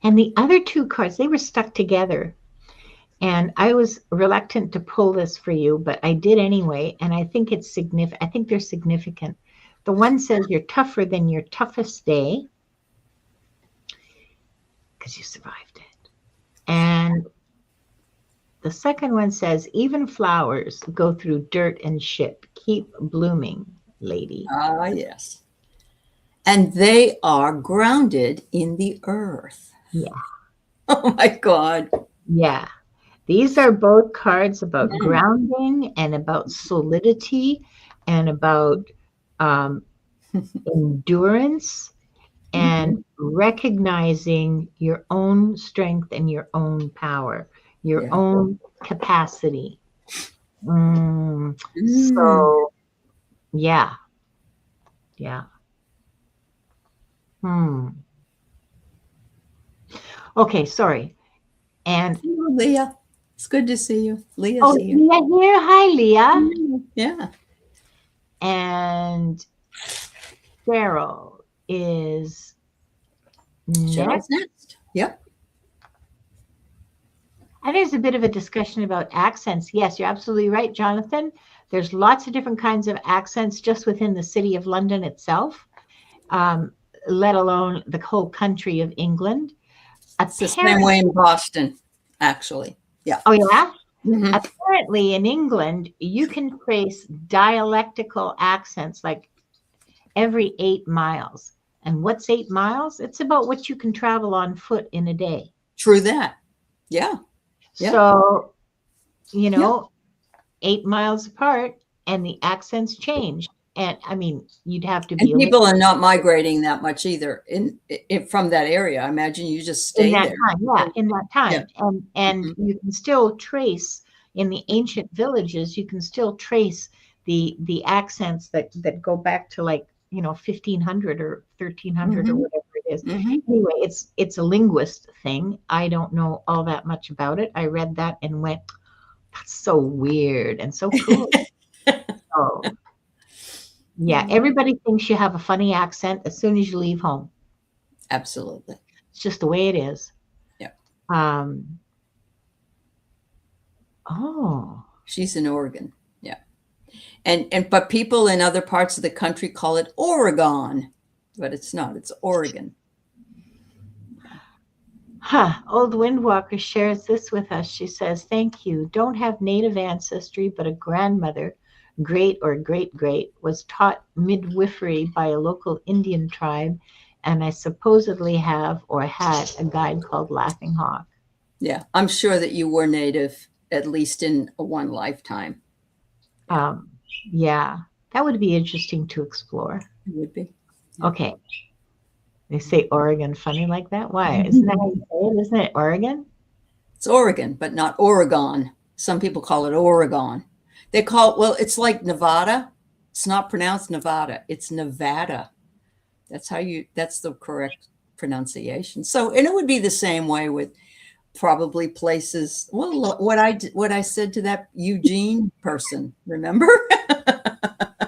And the other two cards, they were stuck together. And I was reluctant to pull this for you, but I did anyway. And I think it's significant. I think they're significant. The one says you're tougher than your toughest day because you survived it. And the second one says, even flowers go through dirt and shit. Keep blooming, lady. Ah, yes. And they are grounded in the earth. Yeah. Oh my God. Yeah. These are both cards about grounding and about solidity and about endurance and recognizing your own strength and your own power, your own capacity. So, yeah. Yeah. Okay, sorry. And hello, Leah. It's good to see you. Leah's here. Leah here. Hi, Leah. Yeah. And Cheryl is Cheryl's next. Yep. And there's a bit of a discussion about accents. Yes, you're absolutely right, Jonathan. There's lots of different kinds of accents just within the city of London itself, let alone the whole country of England. It's the same way in Boston, actually. Yeah. Oh, yeah? Mm-hmm. Apparently in England, you can trace dialectical accents like every 8 miles. And what's 8 miles? It's about what you can travel on foot in a day. True that. Yeah. So, 8 miles apart and the accents change. And I mean, you'd have to be. And people are not migrating that much either in from that area. I imagine you just stay there. In that time. Yeah. And you can still trace in the ancient villages, you can still trace the accents that go back to 1500 or 1300 or whatever it is. Anyway, it's a linguist thing. I don't know all that much about it. I read that and went, that's so weird and so cool. So, yeah, everybody thinks you have a funny accent as soon as you leave home. Absolutely. It's just the way it is. Yeah. She's in Oregon. Yeah. But people in other parts of the country call it Oregon, but it's not. It's Oregon. Old Windwalker shares this with us. She says, thank you. Don't have native ancestry, but a grandmother, great or great-great, was taught midwifery by a local Indian tribe, and I supposedly have or had a guide called Laughing Hawk. Yeah, I'm sure that you were native, at least in one lifetime. Yeah, that would be interesting to explore. It would be. Yeah. Okay. They say Oregon funny like that? Why? Isn't that how you say it? Isn't it Oregon? It's Oregon, but not Oregon. Some people call it Oregon. They call it, well, it's like Nevada. It's not pronounced Nevada. It's Nevada. That's the correct pronunciation. So, and it would be the same way with probably places. Well, what I said to that Eugene person, remember?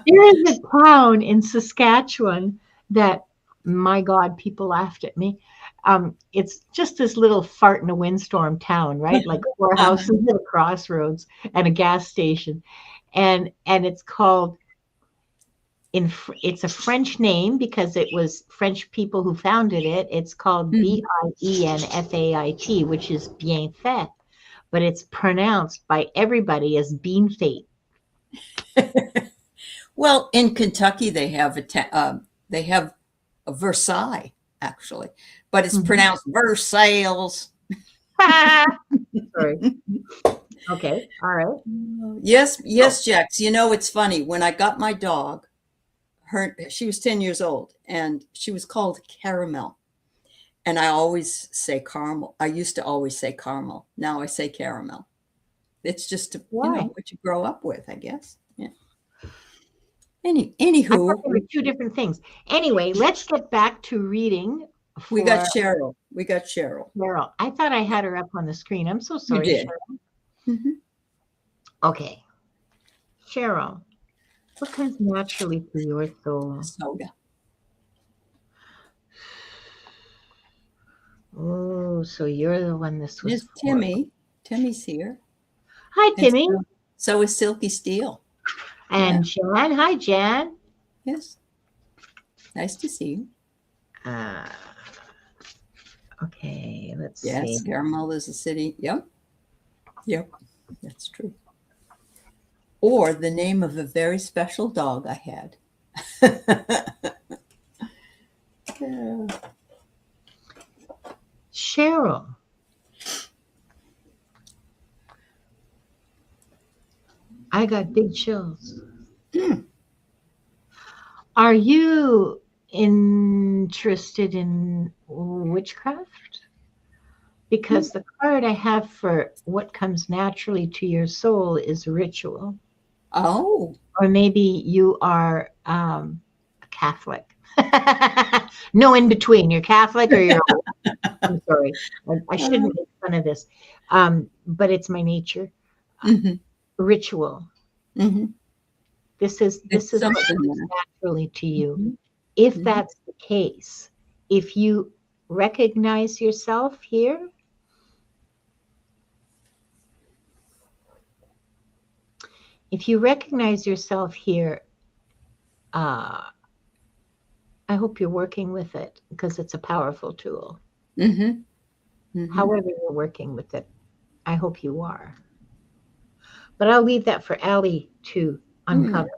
There is a town in Saskatchewan that, my God, people laughed at me. It's just this little fart in a windstorm town, right? Like 4 houses at a crossroads and a gas station. And it's called, it's a French name because it was French people who founded it. It's called Bienfait, which is bien fait, but it's pronounced by everybody as bean fate. Well, in Kentucky, they have a Versailles, actually, but it's pronounced Versailles. Sorry. Okay. All right. Yes, Jax. It's funny. When I got my dog, she was 10 years old, and she was called Caramel. And I always say caramel. I used to always say caramel. Now I say caramel. It's just what you grow up with, I guess. Yeah. I thought Anywho, they were two different things. Anyway, let's get back to reading we got for Cheryl. We got Cheryl. Cheryl. I thought I had her up on the screen. I'm so You sorry, did. Cheryl. Mm-hmm. Okay. Cheryl, what comes naturally to your soul? Soda. Oh, so you're the one this was There's for. Timmy. Timmy's here. Hi, And Timmy. so is Silky Steel. And Jan. Hi, Jan. Yes. Nice to see you. Okay, let's see. Yes, Caramel is a city. Yep. Yep. That's true. Or the name of a very special dog I had. Yeah. Cheryl. I got big chills. Are you interested in witchcraft? Because the card I have for what comes naturally to your soul is ritual. Oh. Or maybe you are a Catholic. No in between. You're Catholic or you're. I'm sorry. I shouldn't make fun of this. But it's my nature. Ritual. Mm-hmm. This is what comes naturally to you. If that's the case, if you recognize yourself here, I hope you're working with it because it's a powerful tool. However you're working with it, I hope you are. But I'll leave that for Aley to uncover.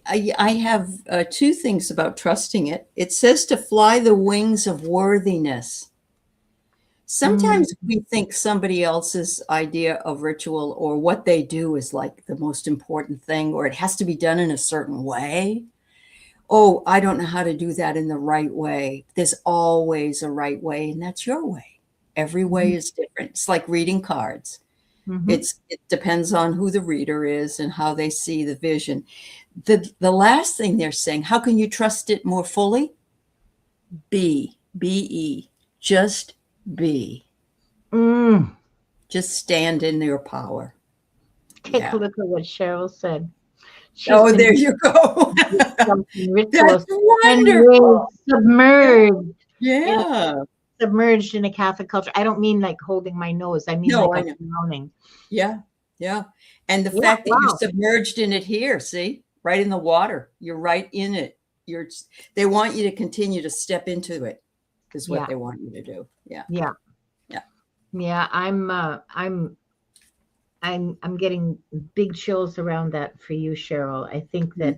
I have two things about trusting it. It says to fly the wings of worthiness. Sometimes we think somebody else's idea of ritual or what they do is like the most important thing, or it has to be done in a certain way. Oh, I don't know how to do that in the right way. There's always a right way, and that's your way. Every way is different. It's like reading cards. It depends on who the reader is and how they see the vision. The last thing they're saying, how can you trust it more fully? B-E, just be. Just stand in your power. Take a look at what Cheryl said. There you go. That's wonderful. Submerged. Yeah. Submerged in a Catholic culture. I don't mean like holding my nose. I mean like I'm drowning. Yeah. Yeah. And the fact that you're submerged in it here, see, right in the water, you're right in it. They want you to continue to step into it is what they want you to do. Yeah. Yeah. Yeah. Yeah. I'm getting big chills around that for you, Cheryl. I think that,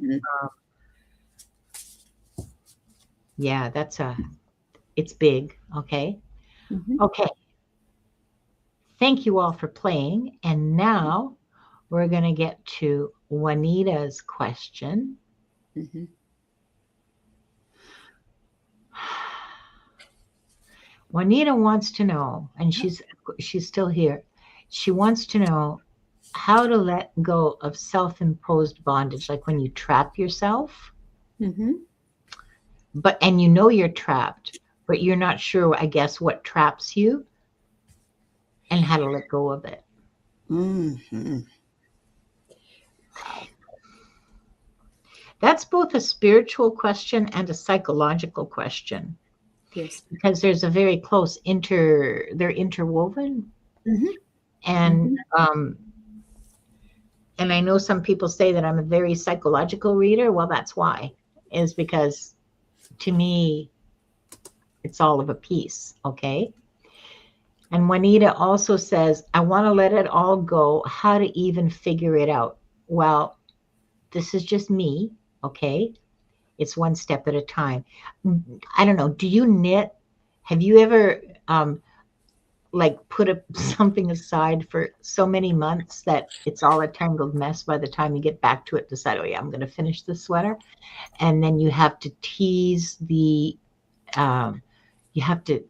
it's big. Okay. Okay. Thank you all for playing. And now we're going to get to Juanita's question. Juanita wants to know, and she's still here. She wants to know how to let go of self-imposed bondage, like when you trap yourself. And you know you're trapped, but you're not sure, I guess, what traps you and how to let go of it. That's both a spiritual question and a psychological question. Yes. Because there's a very close they're interwoven. And and I know some people say that I'm a very psychological reader. Well, that's why, is because to me, it's all of a piece. Okay. And Juanita also says, I want to let it all go. How to even figure it out? Well, this is just me. Okay. It's one step at a time. I don't know. Do you knit? Have you ever like put something aside for so many months that it's all a tangled mess by the time you get back to it, decide, oh yeah, I'm going to finish this sweater. And then you have to tease the, you have to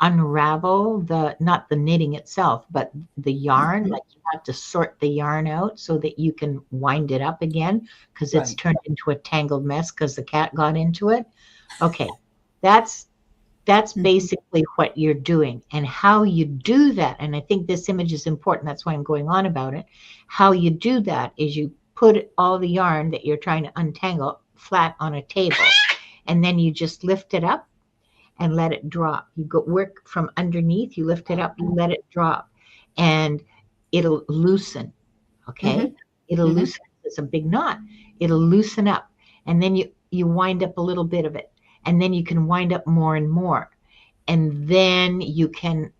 unravel not the knitting itself, but the yarn. Like you have to sort the yarn out so that you can wind it up again because it's Right. turned into a tangled mess because the cat got into it. Okay, that's basically what you're doing, and how you do that. And I think this image is important. That's why I'm going on about it. How you do that is you put all the yarn that you're trying to untangle flat on a table, and then you just lift it up and let it drop. You go work from underneath, you lift it up, you let it drop, and it'll loosen. Okay, it'll loosen. It's a big knot. It'll loosen up, and then you wind up a little bit of it, and then you can wind up more and more, and then you can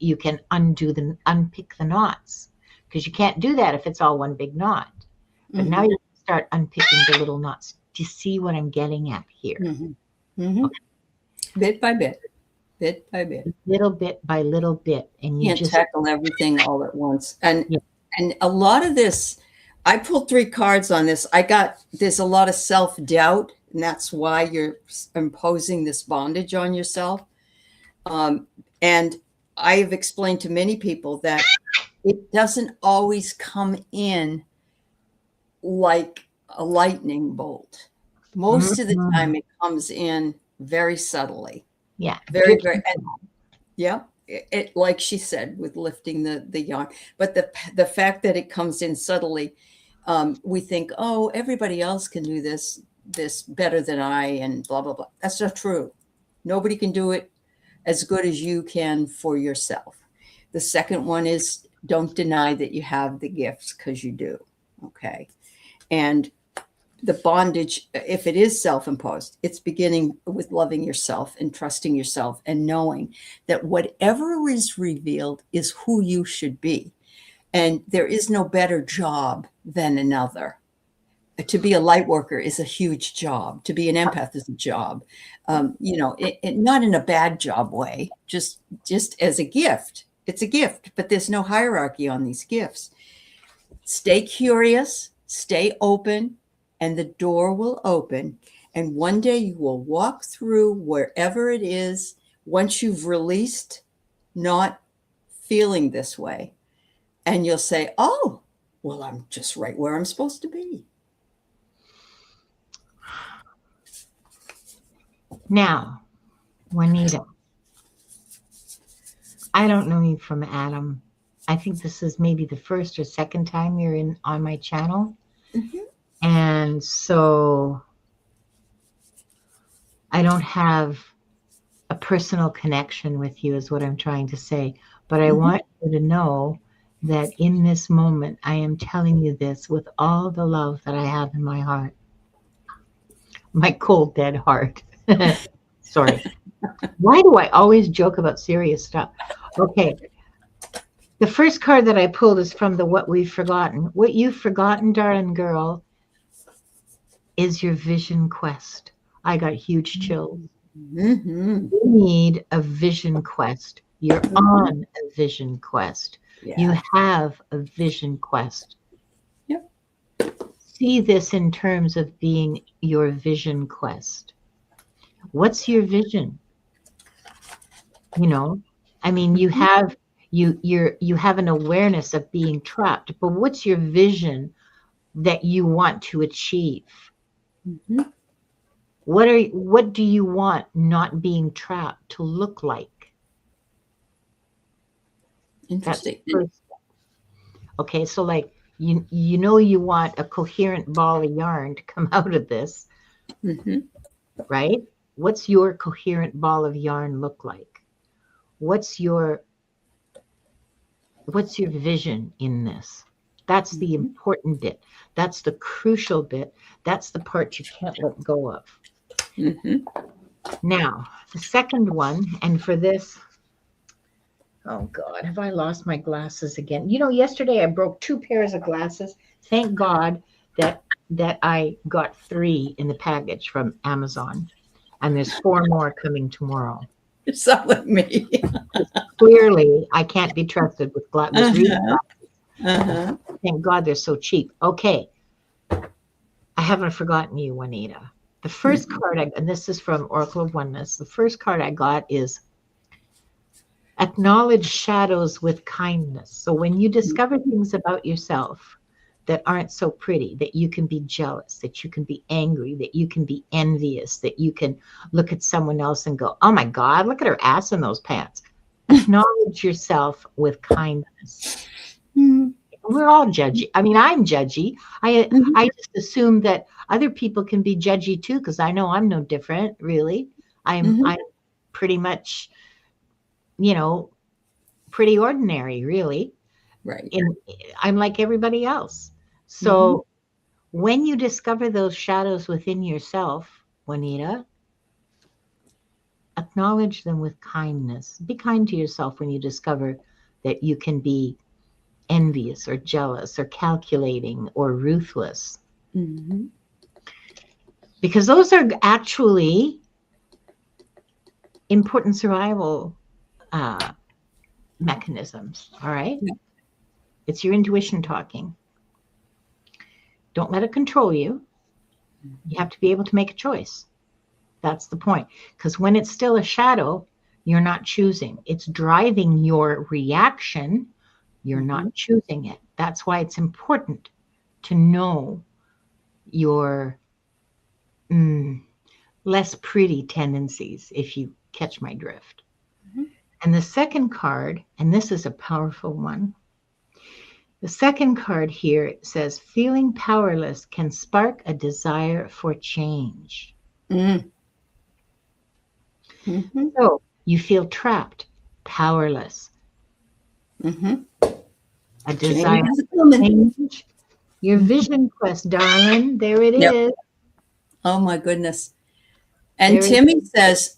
unpick the knots, because you can't do that if it's all one big knot. But now you start unpicking the little knots. Do you see what I'm getting at here? Okay. Bit by bit, bit by bit, little bit by little bit, and you can't just tackle everything all at once. And a lot of this, I pulled 3 cards on this. There's a lot of self-doubt, and that's why you're imposing this bondage on yourself. And I've explained to many people that it doesn't always come in like a lightning bolt. Most of the time it comes in very subtly. Yeah. Very, very. Yeah. It, like she said, with lifting the yarn, but the fact that it comes in subtly, we think, oh, everybody else can do this better than I, and blah, blah, blah. That's not true. Nobody can do it as good as you can for yourself. The second one is, don't deny that you have the gifts, because you do. Okay. And the bondage, if it is self-imposed, it's beginning with loving yourself and trusting yourself and knowing that whatever is revealed is who you should be. And there is no better job than another. To be a light worker is a huge job. To be an empath is a job. Not in a bad job way, just as a gift. It's a gift, but there's no hierarchy on these gifts. Stay curious, stay open, and the door will open. And one day you will walk through wherever it is, once you've released not feeling this way. And you'll say, oh, well, I'm just right where I'm supposed to be. Now, Juanita, I don't know you from Adam. I think this is maybe the first or second time you're on my channel. And so I don't have a personal connection with you, is what I'm trying to say. But I want you to know that in this moment, I am telling you this with all the love that I have in my heart. My cold, dead heart. Sorry. Why do I always joke about serious stuff? Okay. The first card that I pulled is from the What We've Forgotten. What you've forgotten, darling girl, is your vision quest. I got huge chills. You need a vision quest. You're on a vision quest. Yeah. You have a vision quest. Yep. See this in terms of being your vision quest. What's your vision? I mean, you have an awareness of being trapped, but what's your vision that you want to achieve? What do you want not being trapped to look like? Interesting. Okay, so like you want a coherent ball of yarn to come out of this, right? What's your coherent ball of yarn look like? What's your vision in this? That's the important bit. That's the crucial bit. That's the part you can't let go of. Now, the second one, and for this, oh God, have I lost my glasses again? Yesterday I broke 2 pairs of glasses. Thank God that I got 3 in the package from Amazon, and there's 4 more coming tomorrow. You sound like me. Clearly, I can't be trusted with glasses. Thank God they're so cheap. Okay. I haven't forgotten you, Juanita. The first card, and this is from Oracle of Oneness, the first card I got is Acknowledge shadows with kindness. So when you discover things about yourself that aren't so pretty, that you can be jealous, that you can be angry, that you can be envious, that you can look at someone else and go, oh my God, look at her ass in those pants. Acknowledge yourself with kindness. Mm-hmm. We're all judgy. I mean, I'm judgy. Mm-hmm. I just assume that other people can be judgy too, because I know I'm no different, really. I'm pretty much, you know, pretty ordinary, really. Right. I'm like everybody else. Mm-hmm. So when you discover those shadows within yourself, Juanita, acknowledge them with kindness. Be kind to yourself when you discover that you can be envious or jealous or calculating or ruthless. Mm-hmm. Because those are actually important survival mechanisms. All right. Yeah. It's your intuition talking. Don't let it control you. You have to be able to make a choice. That's the point. Because when it's still a shadow, you're not choosing. It's driving your reaction. You're Mm-hmm. not choosing it. That's why it's important to know your less pretty tendencies, if you catch my drift. Mm-hmm. And the second card, and this is a powerful one, the second card here says, feeling powerless can spark a desire for change. Mm-hmm. So you feel trapped, powerless, Mm-hmm. a Change desire is to coming. change. Your vision quest, darling. There it Yep. is. Oh my goodness. And There it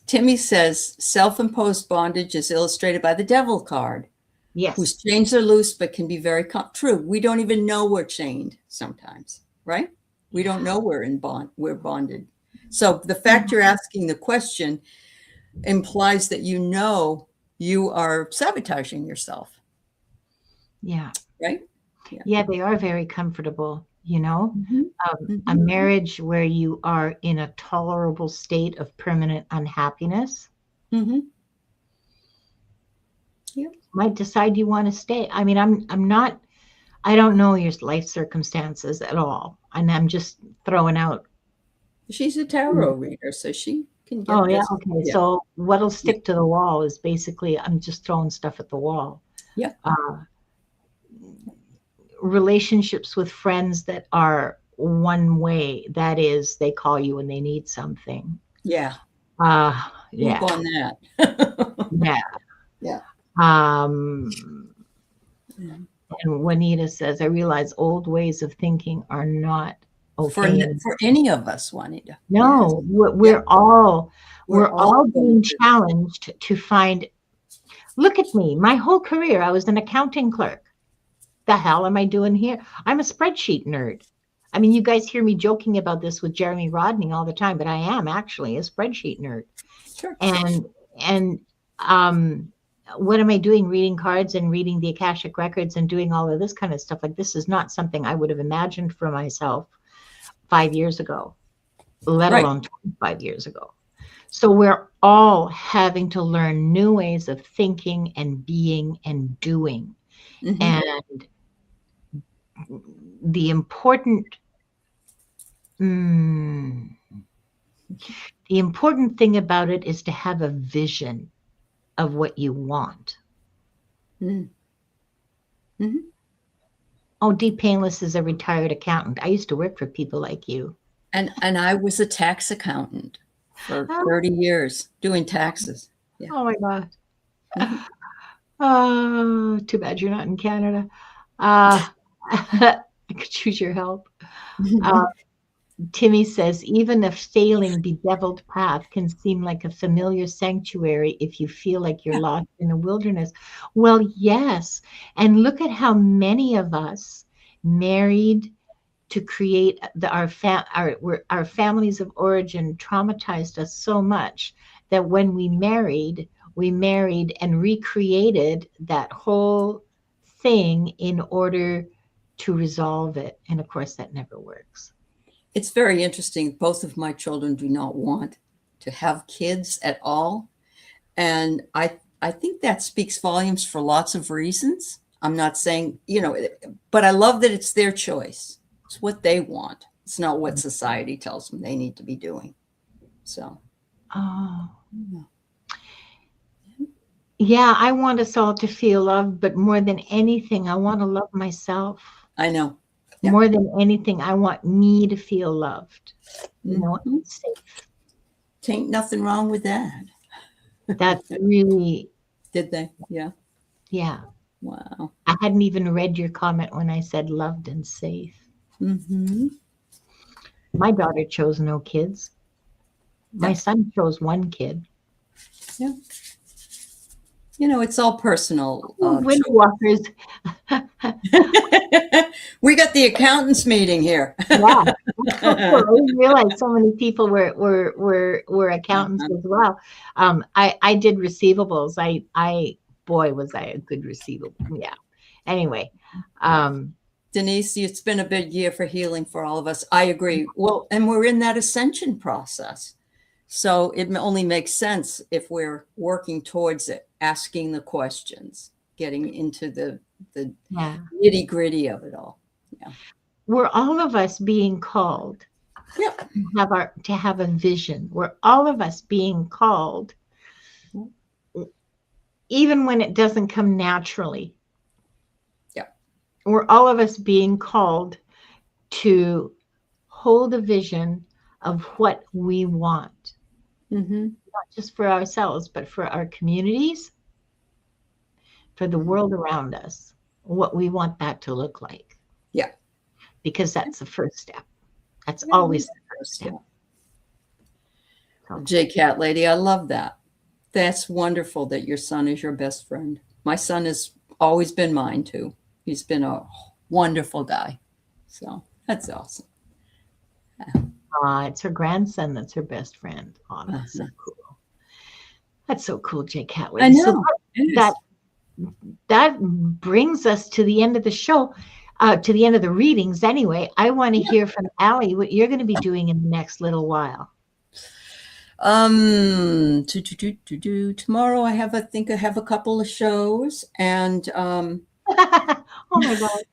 Timmy says, self-imposed bondage is illustrated by the devil card, whose Yes. chains are loose but can be very true. We don't even know we're chained sometimes, right? We don't know we're bonded. So the fact you're asking the question implies that you know you are sabotaging yourself, Yeah. right? Yeah, they are very comfortable, you know. Mm-hmm. A Mm-hmm. marriage where you are in a tolerable state of permanent unhappiness Mm-hmm. Yep. might decide you want to stay. I mean, I'm not, I don't know your life circumstances at all. And I'm just throwing out. She's a tarot reader, so she can Oh get yeah, this. okay. Yeah. So what'll Yeah. stick to the wall is basically I'm just throwing stuff at the wall. Yeah. Relationships with friends that are one way, that is, they call you when they need something. Yeah. Yeah, Poop on that. yeah. Yeah. Um, and Juanita says, I realize old ways of thinking are not okay. For any of us, Juanita. Yes. No, we're Yeah. all We're all going being through. challenged to find. Look at me. My whole career, I was an accounting clerk. The hell am I doing here? I'm a spreadsheet nerd. I mean, you guys hear me joking about this with Jeremy Rodney all the time, but I am actually a spreadsheet nerd. Sure. And what am I doing? Reading cards and reading the Akashic records and doing all of this kind of stuff. Like, this is not something I would have imagined for myself 5 years ago, let Right. alone 25 years ago. So we're all having to learn new ways of thinking and being and doing. Mm-hmm. And the important thing about it is to have a vision of what you want. Mm-hmm. Oh, Dee Painless is a retired accountant. I used to work for people like you. And I was a tax accountant for 30 years doing taxes. Yeah. Oh my God. Mm-hmm. Oh, too bad you're not in Canada. I could choose your help. Timmy says, even a failing, bedeviled path can seem like a familiar sanctuary if you feel like you're lost in a wilderness. Well, yes. And look at how many of us married to create our families of origin traumatized us so much that when we married and recreated that whole thing in order to resolve it. And of course, that never works. It's very interesting. Both of my children do not want to have kids at all. And I I think that speaks volumes for lots of reasons. I'm not saying, but I love that it's their choice. It's what they want. It's not what society tells them they need to be doing. So, Oh. Yeah, I want us all to feel loved, but more than anything, I want to love myself. I know. Yeah. More than anything, I want me to feel loved. Safe. Ain't nothing wrong with that. That's really. Did they? Yeah. Yeah. Wow. I hadn't even read your comment when I said loved and safe. Mm-hmm. My daughter chose no kids. My son chose one kid. Yeah. It's all personal. Windwalkers. We got the accountants meeting here. Yeah. I didn't realize so many people were accountants as well. I did receivables. Boy, was I a good receivable. Yeah. Anyway. Denise, it's been a big year for healing for all of us. I agree. Well, and we're in that ascension process. So it only makes sense if we're working towards it, asking the questions, getting into the nitty gritty of it all. Yeah. We're all of us being called to have a vision. We're all of us being called, even when it doesn't come naturally. Yeah. We're all of us being called to hold a vision of what we want. Mm-hmm. Not just for ourselves, but for our communities, for the world around us, what we want that to look like. Yeah. Because that's the first step. That's always the first step. So. J-Cat lady, I love that. That's wonderful that your son is your best friend. My son has always been mine too. He's been a wonderful guy. So that's awesome. Yeah. It's her grandson that's her best friend. Oh, that's so cool. That's so cool, J-Cat. I know. So that brings us to the end of the show, to the end of the readings. Anyway, I want to hear from Aley what you're going to be doing in the next little while. Tomorrow I have a couple of shows, and oh my God.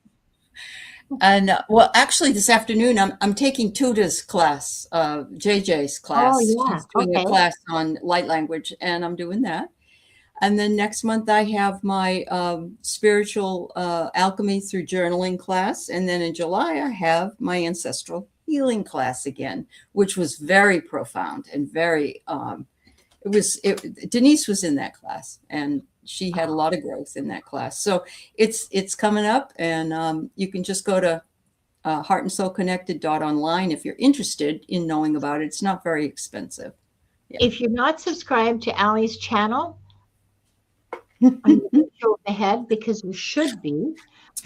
And well, actually, this afternoon I'm taking Tuda's class, JJ's class. Oh yeah, she's doing a class on light language, and I'm doing that. And then next month I have my spiritual alchemy through journaling class, and then in July I have my ancestral healing class again, which was very profound and very. Denise was in that class, and she had a lot of growth in that class. So it's coming up, and you can just go to heartandsoulconnected.online if you're interested in knowing about it. It's not very expensive. Yeah. If you're not subscribed to Aley's channel, I'm going to show ahead because you should be.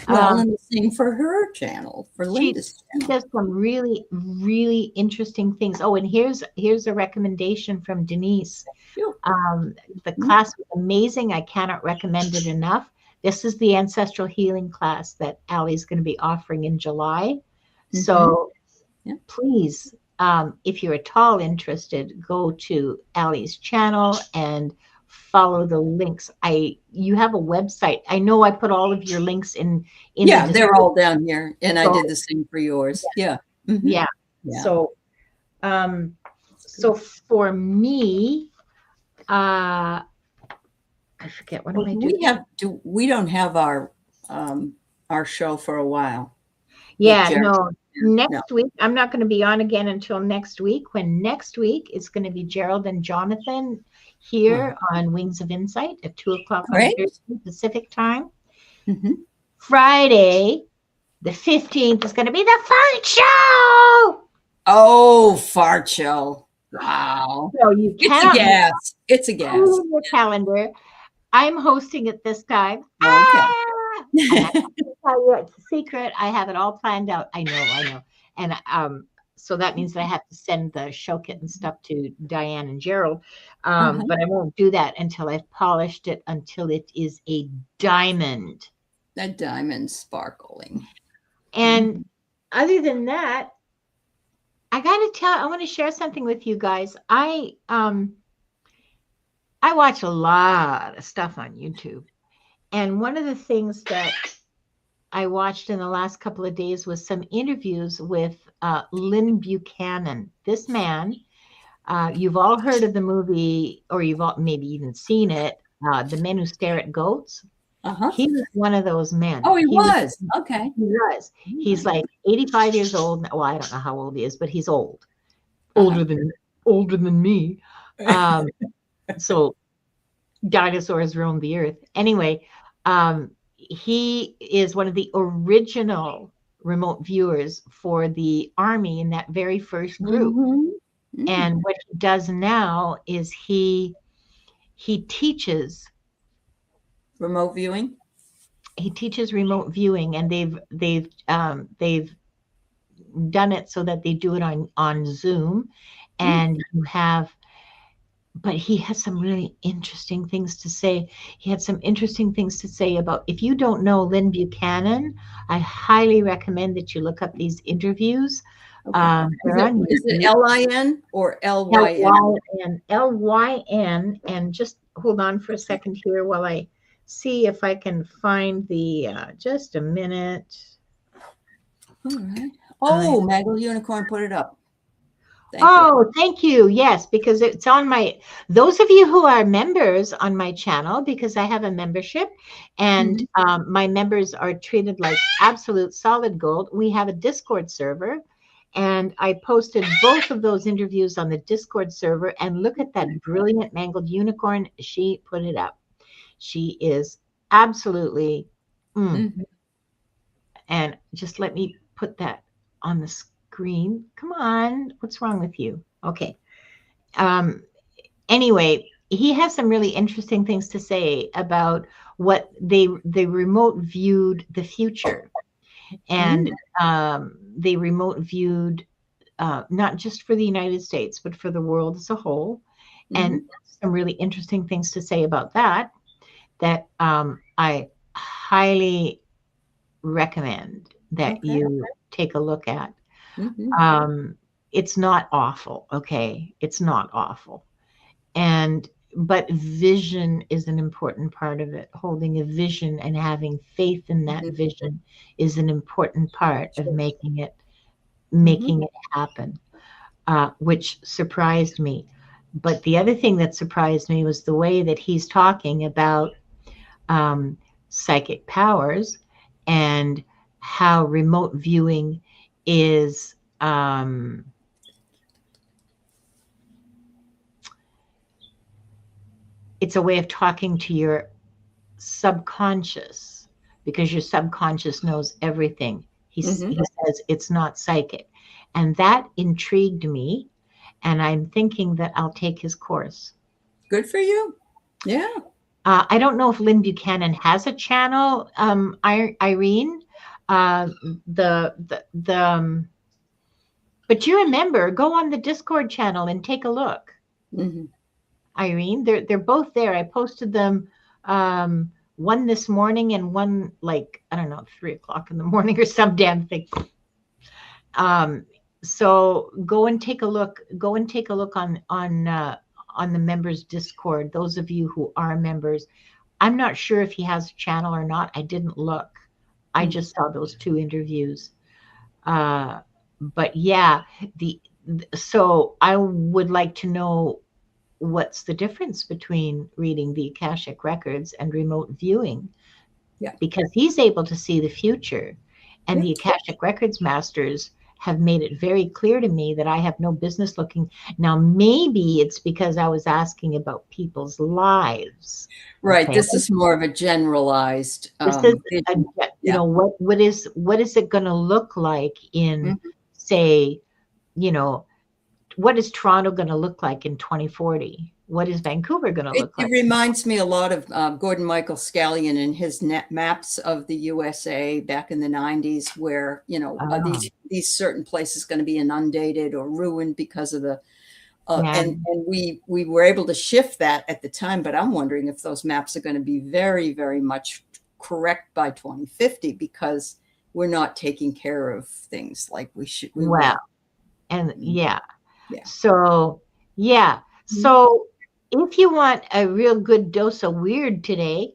Well, and the same for her channel, for Linda's channel. She does some really, really interesting things. Oh, and here's a recommendation from Denise. The class was amazing. I cannot recommend it enough. This is the ancestral healing class that Aley's going to be offering in July. So please, if you're at all interested, go to Aley's channel and follow the links. You have a website. I know I put all of your links in they're all down here, and I did the same for yours. Yeah. So for me, I forget what am I doing. We don't have our show for a while. Next week I'm not going to be on again until next week, when next week is going to be Gerald and Jonathan here on Wings of Insight at 2:00 on Thursday Pacific time. Friday the 15th is going to be the fart show. Oh, fart show. Wow. So you cannot it's a gas. Put in your calendar. I'm hosting it this time. Okay. I have to tell you, it's a secret. I have it all planned out. I know. And so that means that I have to send the show kit and stuff to Diane and Gerald. But I won't do that until I've polished it, until it is a diamond. A diamond sparkling. And other than that, I want to share something with you guys. I watch a lot of stuff on YouTube. And one of the things that I watched in the last couple of days was some interviews with Lynn Buchanan. This man, you've all heard of the movie, or you've all maybe even seen it, The Men Who Stare at Goats. Uh-huh. He was one of those men. Oh, he was. Okay. He was. He's like 85 years old. Well, I don't know how old he is, but he's old. Uh-huh. Older than me. So dinosaurs roamed the earth. Anyway, he is one of the original remote viewers for the Army in that very first group. Mm-hmm. And what he does now is he teaches remote viewing. He teaches remote viewing, and they've done it so that they do it on Zoom, and you have. But he has some really interesting things to say. He had some interesting things to say about, if you don't know Lynn Buchanan, I highly recommend that you look up these interviews. Okay. Is it L-I-N or L-Y-N? L-Y-N. L-Y-N. And just hold on for a second here while I see if I can find the, just a minute. All right. Oh, Maggle Unicorn put it up. Thank you. Yes, because it's on those of you who are members on my channel, because I have a membership, and my members are treated like absolute solid gold. We have a Discord server, and I posted both of those interviews on the Discord server, and look at that brilliant Mangled Unicorn. She put it up. She is absolutely, and just let me put that on the screen. Come on, what's wrong with you? Okay. Anyway, he has some really interesting things to say about what they remote viewed the future, and they remote viewed not just for the United States, but for the world as a whole, and some really interesting things to say about that I highly recommend that you take a look at. It's not awful, okay? It's not awful. But vision is an important part of it. Holding a vision and having faith in that vision is an important part of making it happen, which surprised me. But the other thing that surprised me was the way that he's talking about psychic powers and how remote viewing is it's a way of talking to your subconscious, because your subconscious knows everything. He says it's not psychic, and that intrigued me, and I'm thinking that I'll take his course. Good for you. Yeah. I don't know if Lynn Buchanan has a channel, Irene. But you remember, go on the Discord channel and take a look. Irene, they're both there. I posted them, one this morning and one, like, I don't know, 3 o'clock in the morning or some damn thing. So go and take a look. Go and take a look on the members Discord. Those of you who are members, I'm not sure if he has a channel or not. I didn't look. I just saw those 2 interviews. But yeah, so I would like to know what's the difference between reading the Akashic records and remote viewing. Yeah. Because he's able to see the future, and the Akashic records masters have made it very clear to me that I have no business looking. Now, maybe it's because I was asking about people's lives. Right. Okay. This is more of a generalized. You know, what is it going to look like in, say, you know, what is Toronto going to look like in 2040? What is Vancouver going to look like? It reminds me a lot of Gordon Michael Scallion and his maps of the USA back in the 90s, where, you know, these certain places going to be inundated or ruined because of the, and we were able to shift that at the time. But I'm wondering if those maps are going to be very, very much correct by 2050, because we're not taking care of things like we should. And so, so If you want a real good dose of weird today,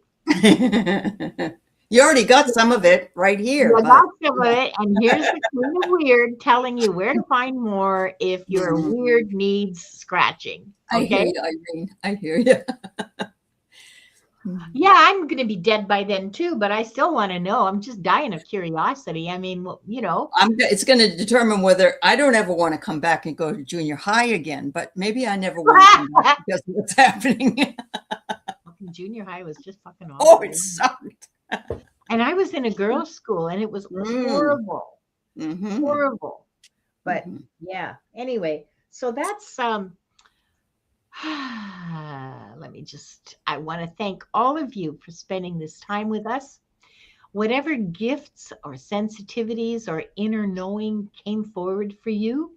You already got some of it right here, you but got some of it, and here's the queen of weird telling you where to find more if your Mhm. weird needs scratching. I hear Okay? you, Irene. I hear you. Mhm. Yeah, I'm going to be dead by then too, but I still want to know. I'm just dying of curiosity. I mean, It's going to determine whether I don't ever want to come back and go to junior high again, but maybe I never want to come back because of what's happening. Fucking junior high was just fucking Oh, awful. it sucked. And I was in a girls' school and it was Mm. horrible, Mm-hmm. horrible. But Mm-hmm. yeah, anyway, so that's I want to thank all of you for spending this time with us. Whatever gifts or sensitivities or inner knowing came forward for you,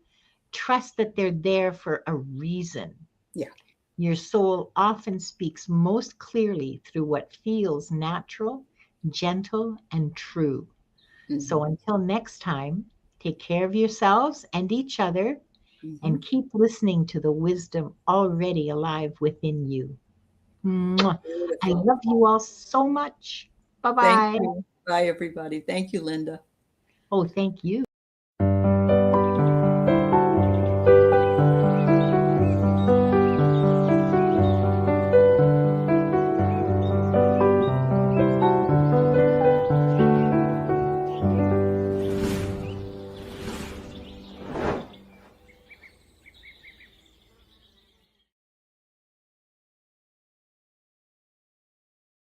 trust that they're there for a reason. Yeah. Your soul often speaks most clearly through what feels natural, gentle, and true. So Mm-hmm. until next time, take care of yourselves and each other Mm-hmm. and keep listening to the wisdom already alive within you. Mwah. I Beautiful. love you all so much. Bye Thank bye. you. Bye, everybody. Thank you, Linda. Oh, thank you.